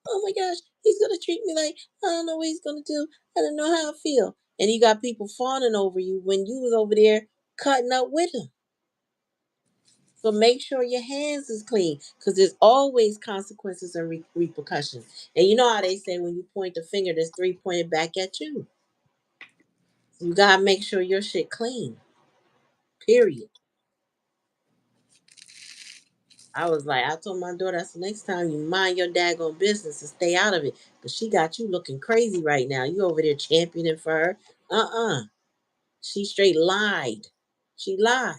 [SPEAKER 1] Oh my gosh, he's gonna treat me like I don't know what he's gonna do. I don't know how I feel. And you got people fawning over you when you was over there cutting up with him. So make sure your hands is clean, because there's always consequences and repercussions. And you know how they say when you point the finger, there's three pointed back at you. So you gotta make sure your shit clean. Period. I was like, I told my daughter, I said, next time you mind your daggone business and stay out of it. Because she got you looking crazy right now. You over there championing for her. She straight lied. She lied.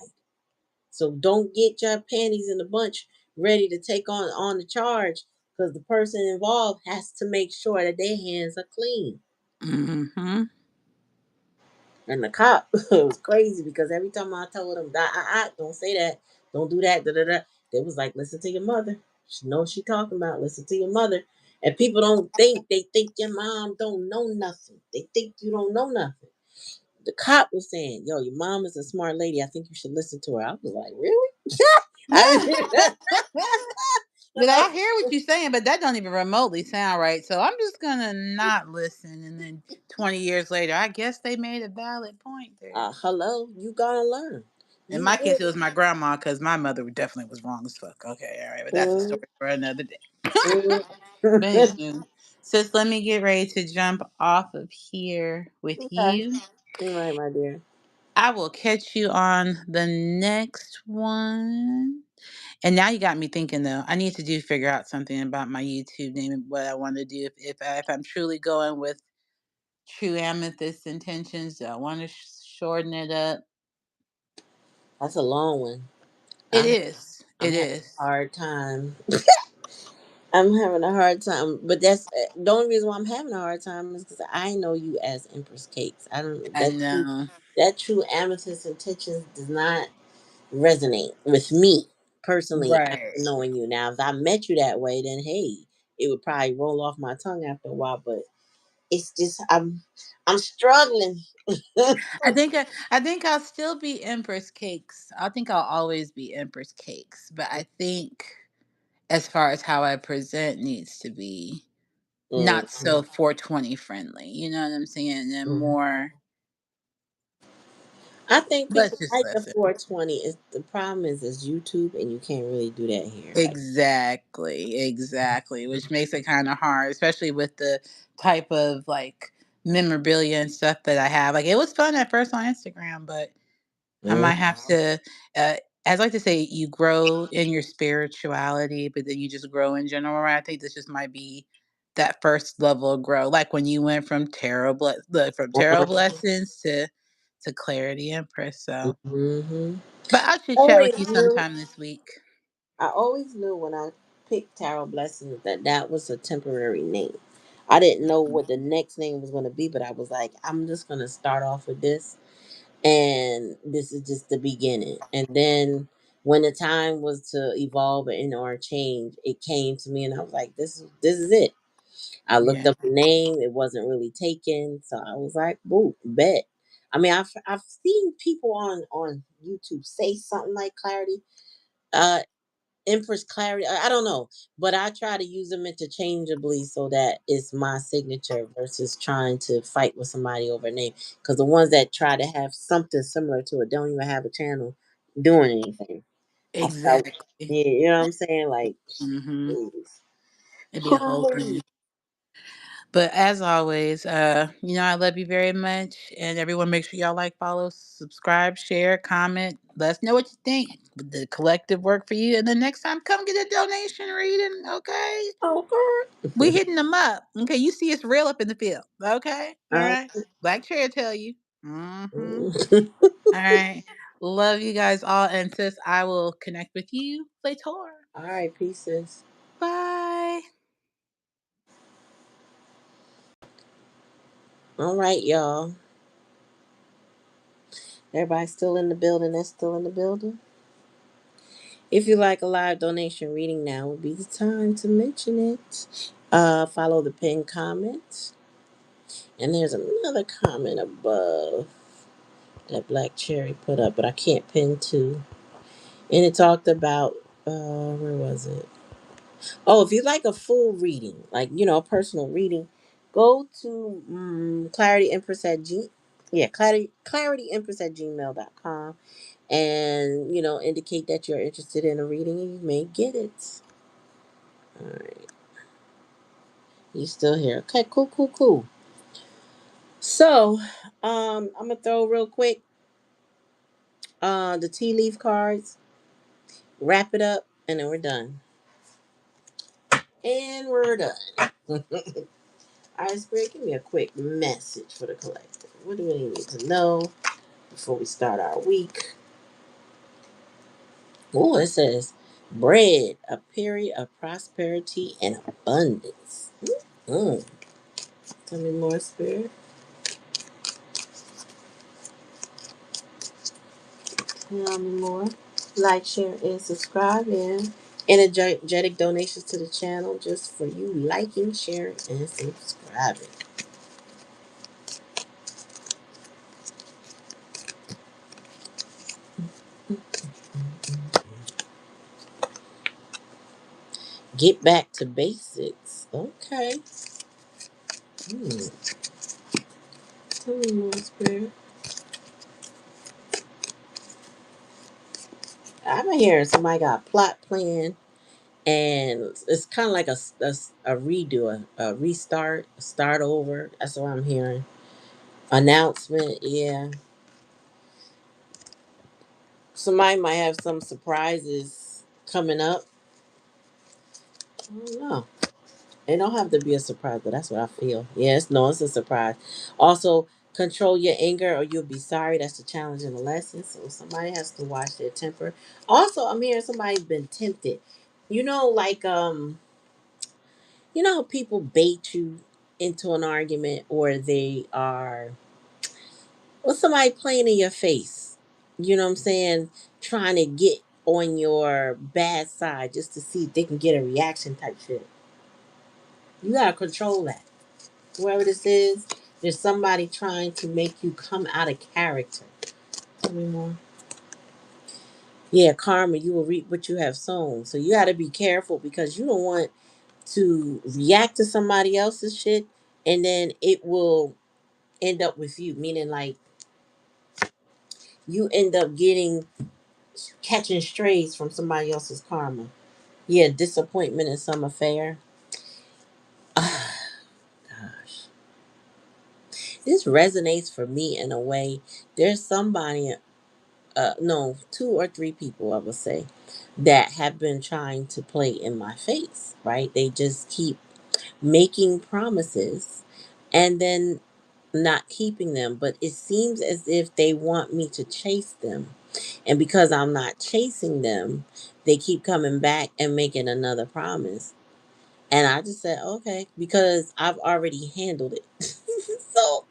[SPEAKER 1] So don't get your panties in a bunch ready to take on the charge, because the person involved has to make sure that their hands are clean.
[SPEAKER 2] Hmm.
[SPEAKER 1] And the cop was crazy because every time I told him, don't say that, don't do that, da da da, they was like, listen to your mother. She knows what she talking about. Listen to your mother. And people don't think, they think your mom don't know nothing. They think you don't know nothing. The cop was saying, yo, your mom is a smart lady. I think you should listen to her. I was like, really? I was
[SPEAKER 2] But
[SPEAKER 1] like,
[SPEAKER 2] I hear what you're saying, but that don't even remotely sound right. So I'm just gonna not listen, and then 20 years later, I guess they made a valid point there.
[SPEAKER 1] hello, you gotta learn.
[SPEAKER 2] In
[SPEAKER 1] You
[SPEAKER 2] my case, it was my grandma because my mother definitely was wrong as fuck. Okay, all right, but that's a
[SPEAKER 1] will.
[SPEAKER 2] story for another day.
[SPEAKER 1] Mm,
[SPEAKER 2] But
[SPEAKER 1] mm.
[SPEAKER 2] anywho, sis, let me get ready to jump off of here with
[SPEAKER 1] Okay.
[SPEAKER 2] you.
[SPEAKER 1] All right, my dear.
[SPEAKER 2] I will catch you on the next one. And now you got me thinking though. I need to do figure out something about my YouTube name and what I want to do. If I'm truly going with true amethyst intentions, do I want to shorten it up?
[SPEAKER 1] That's a long one.
[SPEAKER 2] It
[SPEAKER 1] I'm
[SPEAKER 2] is.
[SPEAKER 1] I'm
[SPEAKER 2] It
[SPEAKER 1] having
[SPEAKER 2] is.
[SPEAKER 1] a hard time. I'm having a hard time, but that's the only reason why I'm having a hard time is because I know you as Empress Cakes. I don't
[SPEAKER 2] I know.
[SPEAKER 1] that true amethyst intentions does not resonate with me personally after
[SPEAKER 2] Right.
[SPEAKER 1] knowing you. Now, if I met you that way, then hey, it would probably roll off my tongue after a while. But it's just I'm struggling.
[SPEAKER 2] I think I'll still be Empress Cakes. I think I'll always be Empress Cakes. But I think as far as how I present needs to be not
[SPEAKER 1] Mhm,
[SPEAKER 2] so 420 friendly. You know what I'm saying? And
[SPEAKER 1] mhm.
[SPEAKER 2] more.
[SPEAKER 1] I think people
[SPEAKER 2] Let's just
[SPEAKER 1] like the
[SPEAKER 2] listen.
[SPEAKER 1] 420. Is the problem is YouTube, and you can't really do that here. Like,
[SPEAKER 2] Exactly, exactly. Which makes it kind of hard, especially with the type of like memorabilia and stuff that I have. Like it was fun at first on Instagram, but I
[SPEAKER 1] mm,
[SPEAKER 2] might have to. Uh, as I like to say, you grow in your spirituality, but then you just grow in general. Right? I think this just might be that first level of grow, like when you went from from tarot blessings to clarity empress. So,
[SPEAKER 1] mhm.
[SPEAKER 2] but I should chat with
[SPEAKER 1] always
[SPEAKER 2] you
[SPEAKER 1] knew.
[SPEAKER 2] sometime this week.
[SPEAKER 1] I always knew when I picked Tarot Blessings that that was a temporary name. I didn't know what the next name was going to be, but I was like, I'm just going to start off with this, and this is just the beginning. And then when the time was to evolve and or change, it came to me, and I was like, this is it. I looked
[SPEAKER 2] Yeah.
[SPEAKER 1] up the name; it wasn't really taken, so I was like, "Boo, bet." I mean, I've seen people on YouTube say something like Clarity. Uh, Empress Clarity. I don't know, but I try to use them interchangeably so that it's my signature versus trying to fight with somebody over a name. Because the ones that try to have something similar to it don't even have a channel doing anything. I felt,
[SPEAKER 2] Exactly.
[SPEAKER 1] yeah, you know what I'm saying? Like,
[SPEAKER 2] Hmm.
[SPEAKER 1] please.
[SPEAKER 2] It'd be a whole thing. But as always, I love you very much. And everyone make sure y'all like, follow, subscribe, share, comment. Let us know what you think. The collective work for you. And the next time, come get a donation reading. Okay.
[SPEAKER 1] Oh,
[SPEAKER 2] We
[SPEAKER 1] girl.
[SPEAKER 2] hitting them up. Okay. You see us real up in the field. Okay. All
[SPEAKER 1] All
[SPEAKER 2] right. Black chair tell you. Mm-hmm.
[SPEAKER 1] right.
[SPEAKER 2] All right. Love you guys all. And sis, I will connect with you later.
[SPEAKER 1] All right, pieces.
[SPEAKER 2] Bye.
[SPEAKER 1] All right, y'all. Everybody still in the building? That's still in the building? If you like a live donation reading, now would be the time to mention it. Follow the pinned comment. And there's another comment above that Black Cherry put up, but I can't pin to. And it talked about, where was it? Oh, if you like a full reading, like, a personal reading, go to Clarity Empress at Clarity Empress at gmail.com and, indicate that you're interested in a reading and you may get it. All right. You still here. Okay, cool, cool, cool. So, I'm gonna throw real quick the tea leaf cards, wrap it up, and then we're done. And we're done. All right, Spirit, give me a quick message for the collective. What do we need to know before we start our week? Oh, it says bread, a period of prosperity and abundance. Mm. Tell me more, Spirit. Tell me more. Like, share, and subscribe. And energetic donations to the channel just for you liking, sharing, and subscribing. Get back to basics. Okay. Hmm. Tell me more, Spirit. I'm hearing somebody got a plot plan, and it's kind of like a redo, a restart, a start over. That's what I'm hearing. Announcement, yeah. Somebody might have some surprises coming up. I don't know. It don't have to be a surprise, but that's what I feel. Yes, no, it's a surprise. Also, control your anger or you'll be sorry. That's the challenge and the lesson. So somebody has to watch their temper. Also, I'm hearing somebody's been tempted. Like how people bait you into an argument, or they are, or somebody playing in your face. You know what I'm saying? Trying to get on your bad side just to see if they can get a reaction type shit. You gotta control that. Whoever this is, there's somebody trying to make you come out of character. Tell me more. Yeah, karma, you will reap what you have sown. So you got to be careful because you don't want to react to somebody else's shit and then it will end up with you. Meaning, like, you end up catching strays from somebody else's karma. Yeah, disappointment in some affair. Ah, gosh. This resonates for me in a way. There's somebody, no, two or three people, I would say, that have been trying to play in my face, right? They just keep making promises and then not keeping them. But it seems as if they want me to chase them. And because I'm not chasing them, they keep coming back and making another promise. And I just said, okay, because I've already handled it. So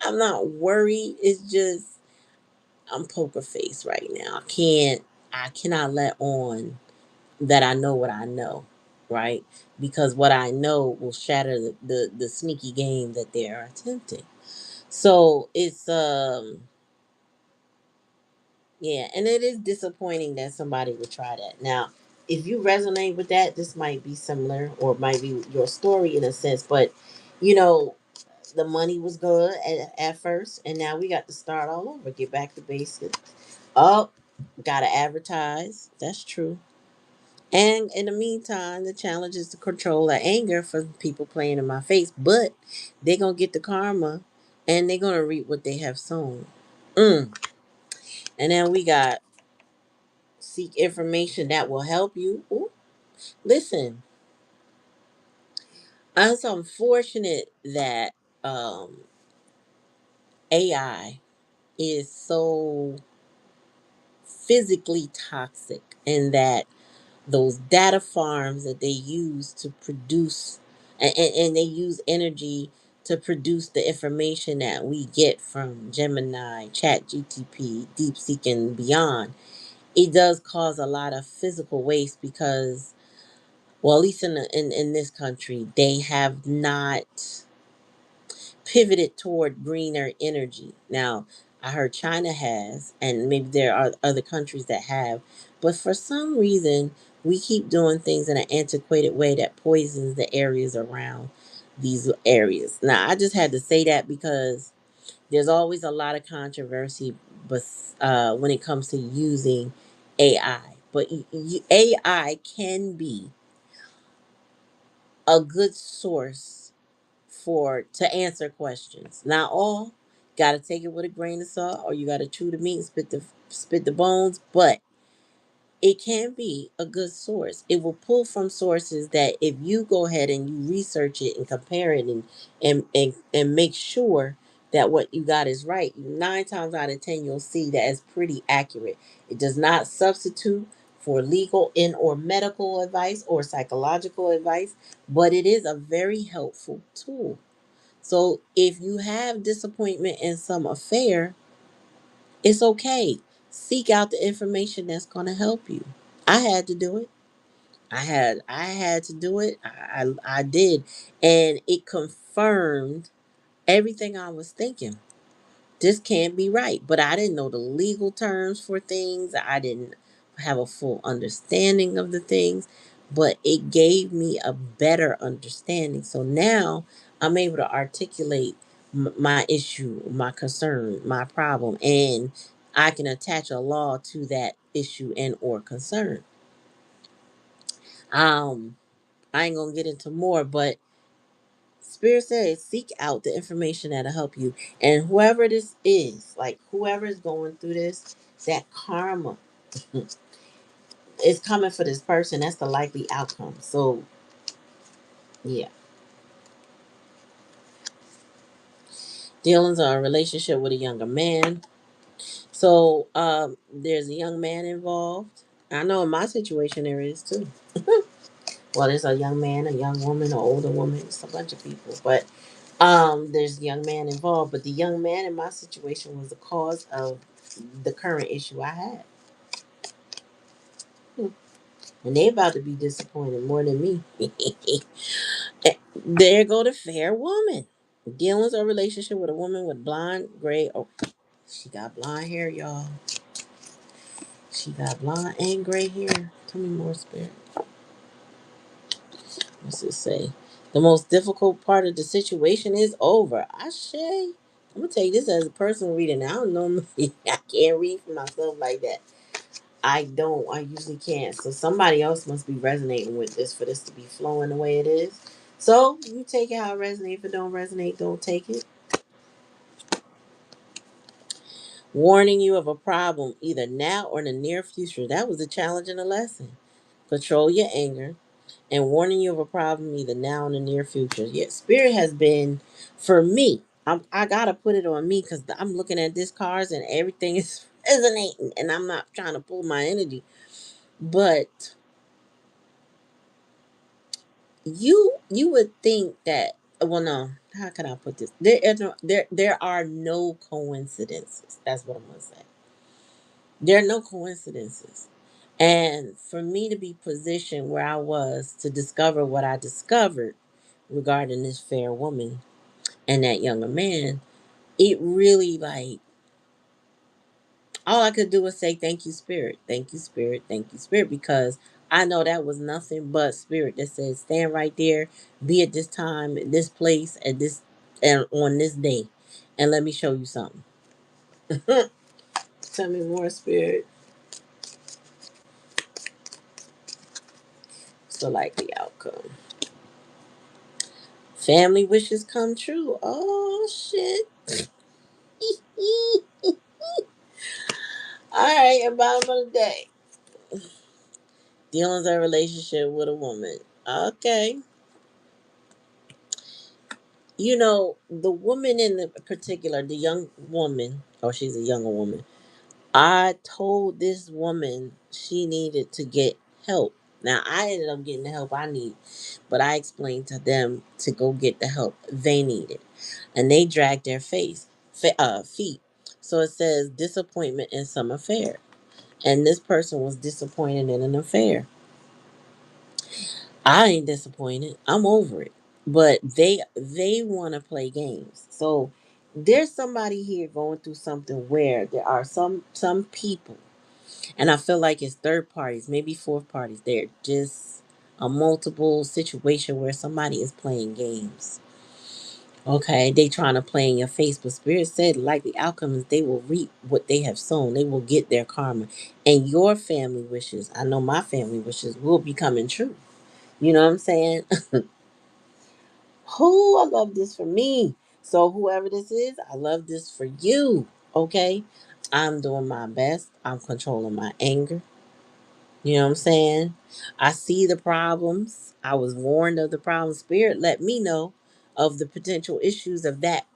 [SPEAKER 1] I'm not worried. It's just I'm poker face right now. I cannot let on that I know what I know, right? Because what I know will shatter the sneaky game that they're attempting. So it's yeah, and it is disappointing that somebody would try that. Now, if you resonate with that, this might be similar or might be your story in a sense, but you know, the money was good at first, and now we got to start all over, get back to basics. Oh, gotta advertise. That's true. And in the meantime, the challenge is to control the anger for people playing in my face. But they're gonna get the karma, and they're gonna reap what they have sown. Mm. And then we got seek information that will help you. Ooh, listen, it's unfortunate that um, AI is so physically toxic, and that those data farms that they use to produce and they use energy to produce the information that we get from Gemini, Chat GTP, DeepSeek, and beyond, it does cause a lot of physical waste because, well, at least in this country, they have not pivoted toward greener energy. Now, I heard China has, and maybe there are other countries that have, but for some reason, we keep doing things in an antiquated way that poisons the areas around these areas. Now, I just had to say that because there's always a lot of controversy, but when it comes to using AI, but AI can be a good source for to answer questions. Not all. Got to take it with a grain of salt, or you got to chew the meat and spit the bones. But it can be a good source. It will pull from sources that if you go ahead and you research it and compare it and make sure that what you got is right, 9 times out of 10 you'll see that it's pretty accurate. It does not substitute for legal and or medical advice or psychological advice, but it is a very helpful tool. So if you have disappointment in some affair, it's okay. Seek out the information that's going to help you. I had to do it. I had to do it. I did, and it confirmed everything I was thinking. This can't be right. But I didn't know the legal terms for things. I didn't have a full understanding of the things, but it gave me a better understanding. So now I'm able to articulate my issue, my concern, my problem, and I can attach a law to that issue and or concern. Um, I ain't gonna get into more, but Spirit says seek out the information that'll help you. And whoever this is, like whoever is going through this, that karma is coming for this person. That's the likely outcome. So yeah. Dealings are a relationship with a younger man. So there's a young man involved. I know in my situation there is too. Well, there's a young man, a young woman, an older woman, it's a bunch of people. But there's a young man involved, but the young man in my situation was the cause of the current issue I had. And they about to be disappointed more than me. There go the fair woman. Dealings or relationship with a woman with blonde, gray. Oh, she got blonde hair, y'all. She got blonde and gray hair. Tell me more, Spirit. What's it say? The most difficult part of the situation is over. I say, I'm gonna take this as a personal reading. I don't know. I can't read for myself like that. I don't. I usually can't. So somebody else must be resonating with this for this to be flowing the way it is. So you take it how it resonates. If it don't resonate, don't take it. Warning you of a problem either now or in the near future. That was a challenge and a lesson. Control your anger and warning you of a problem either now or in the near future. Yeah, spirit has been for me. I gotta put it on me because I'm looking at this cards and everything is resonating, and I'm not trying to pull my energy, but you would think that, well, no, how can I put this, there are no coincidences. That's what I'm gonna say. There are no coincidences. And for me to be positioned where I was to discover what I discovered regarding this fair woman and that younger man, it really, like, all I could do was say thank you, spirit, thank you, spirit, thank you, spirit, because I know that was nothing but spirit that says stand right there, be at this time, at this place, at this, and on this day, and let me show you something. Tell me more, spirit. So likely outcome. Family wishes come true. Oh shit. All right, and bottom of the day. Dealings a relationship with a woman. Okay. You know, the woman in the particular, the young woman, or she's a younger woman. I told this woman she needed to get help. Now I ended up getting the help I need, but I explained to them to go get the help they needed, and they dragged their feet. So it says disappointment in some affair, and this person was disappointed in an affair. I ain't disappointed. I'm over it. But they want to play games. So there's somebody here going through something where there are some people, and I feel like it's third parties, maybe fourth parties. They're just a multiple situation where somebody is playing games. Okay, they trying to play in your face, but Spirit said, like the outcome is, they will reap what they have sown. They will get their karma, and your family wishes. I know my family wishes will be coming true. You know what I'm saying? Who, I love this for me. So whoever this is, I love this for you. Okay, I'm doing my best. I'm controlling my anger. You know what I'm saying? I see the problems. I was warned of the problem. Spirit let me know of the potential issues of that.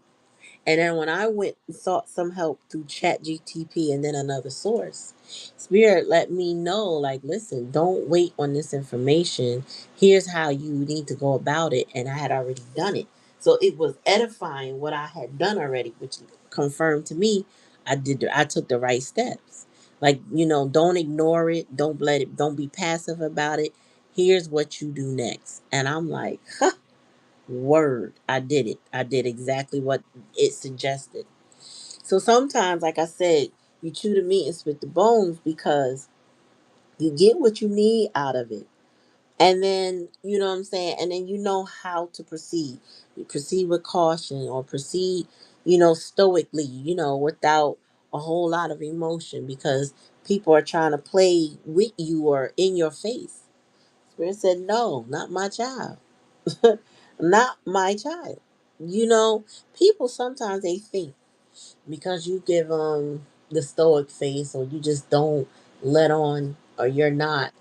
[SPEAKER 1] And then when I went and sought some help through Chat GTP and then another source, Spirit let me know, like, listen, don't wait on this information. Here's how you need to go about it. And I had already done it. So it was edifying what I had done already, which confirmed to me I took the right steps. Like, don't ignore it. Don't let it, don't be passive about it. Here's what you do next. And I'm like, word, I did it. I did exactly what it suggested. So sometimes, like I said, you chew the meat and spit the bones because you get what you need out of it. And then, you know what I'm saying? And then you know how to proceed. You proceed with caution, or proceed, stoically, without a whole lot of emotion, because people are trying to play with you or in your face. Spirit said, no, not my child. Not my child. People sometimes they think because you give them the stoic face, or you just don't let on, or you're not,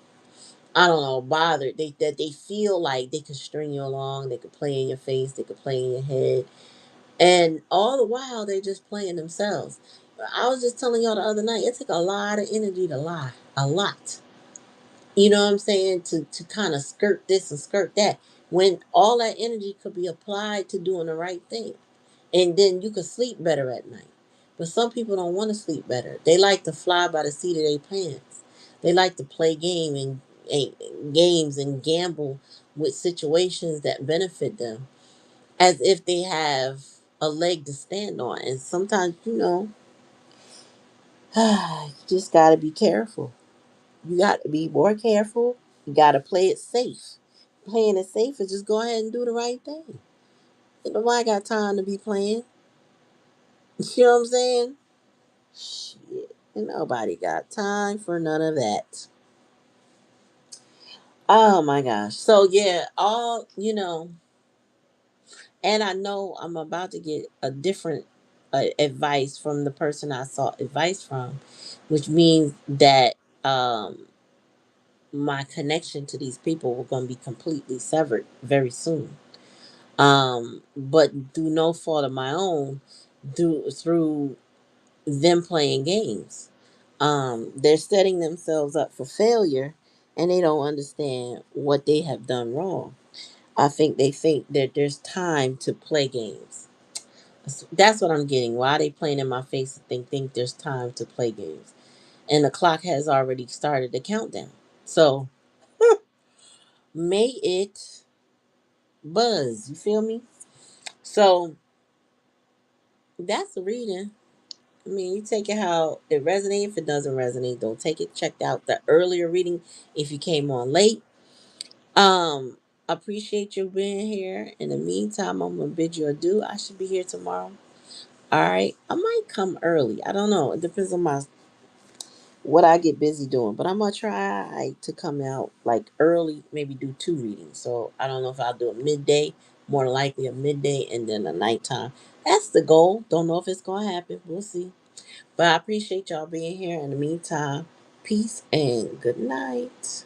[SPEAKER 1] I don't know, bothered. They feel like they could string you along, they could play in your face, they could play in your head, and all the while they just playing themselves. I was just telling y'all the other night, it took a lot of energy to lie, a lot. You know what I'm saying? To kind of skirt this and skirt that, when all that energy could be applied to doing the right thing, and then you could sleep better at night. But some people don't want to sleep better. They like to fly by the seat of their pants. They like to play games and gamble with situations that benefit them, as if they have a leg to stand on. And sometimes, you just got to be careful. You got to be more careful. You got to play it safe. Playing it safe is just go ahead and do the right thing. Nobody got time to be playing. You know what I'm saying? Shit. And nobody got time for none of that. Oh my gosh. So yeah, and I know I'm about to get a different advice from the person I sought advice from, which means that my connection to these people were going to be completely severed very soon. But through no fault of my own, through them playing games. They're setting themselves up for failure, and they don't understand what they have done wrong. I think they think that there's time to play games. That's what I'm getting. Why are they playing in my face and think there's time to play games? And the clock has already started the countdown. So may it buzz. You feel me? So that's the reading. I mean, you take it how it resonates. If it doesn't resonate, don't take it. Check out the earlier reading if you came on late. Um, appreciate you being here. In the meantime, I'm gonna bid you adieu. I should be here tomorrow. All right. I might come early. I don't know. It depends on my what I get busy doing. But I'm gonna try to come out like early, maybe do two readings. So I don't know if I'll do a midday, more than likely a midday and then a nighttime. That's the goal. Don't know if it's gonna happen. We'll see. But I appreciate y'all being here. In the meantime, peace and good night.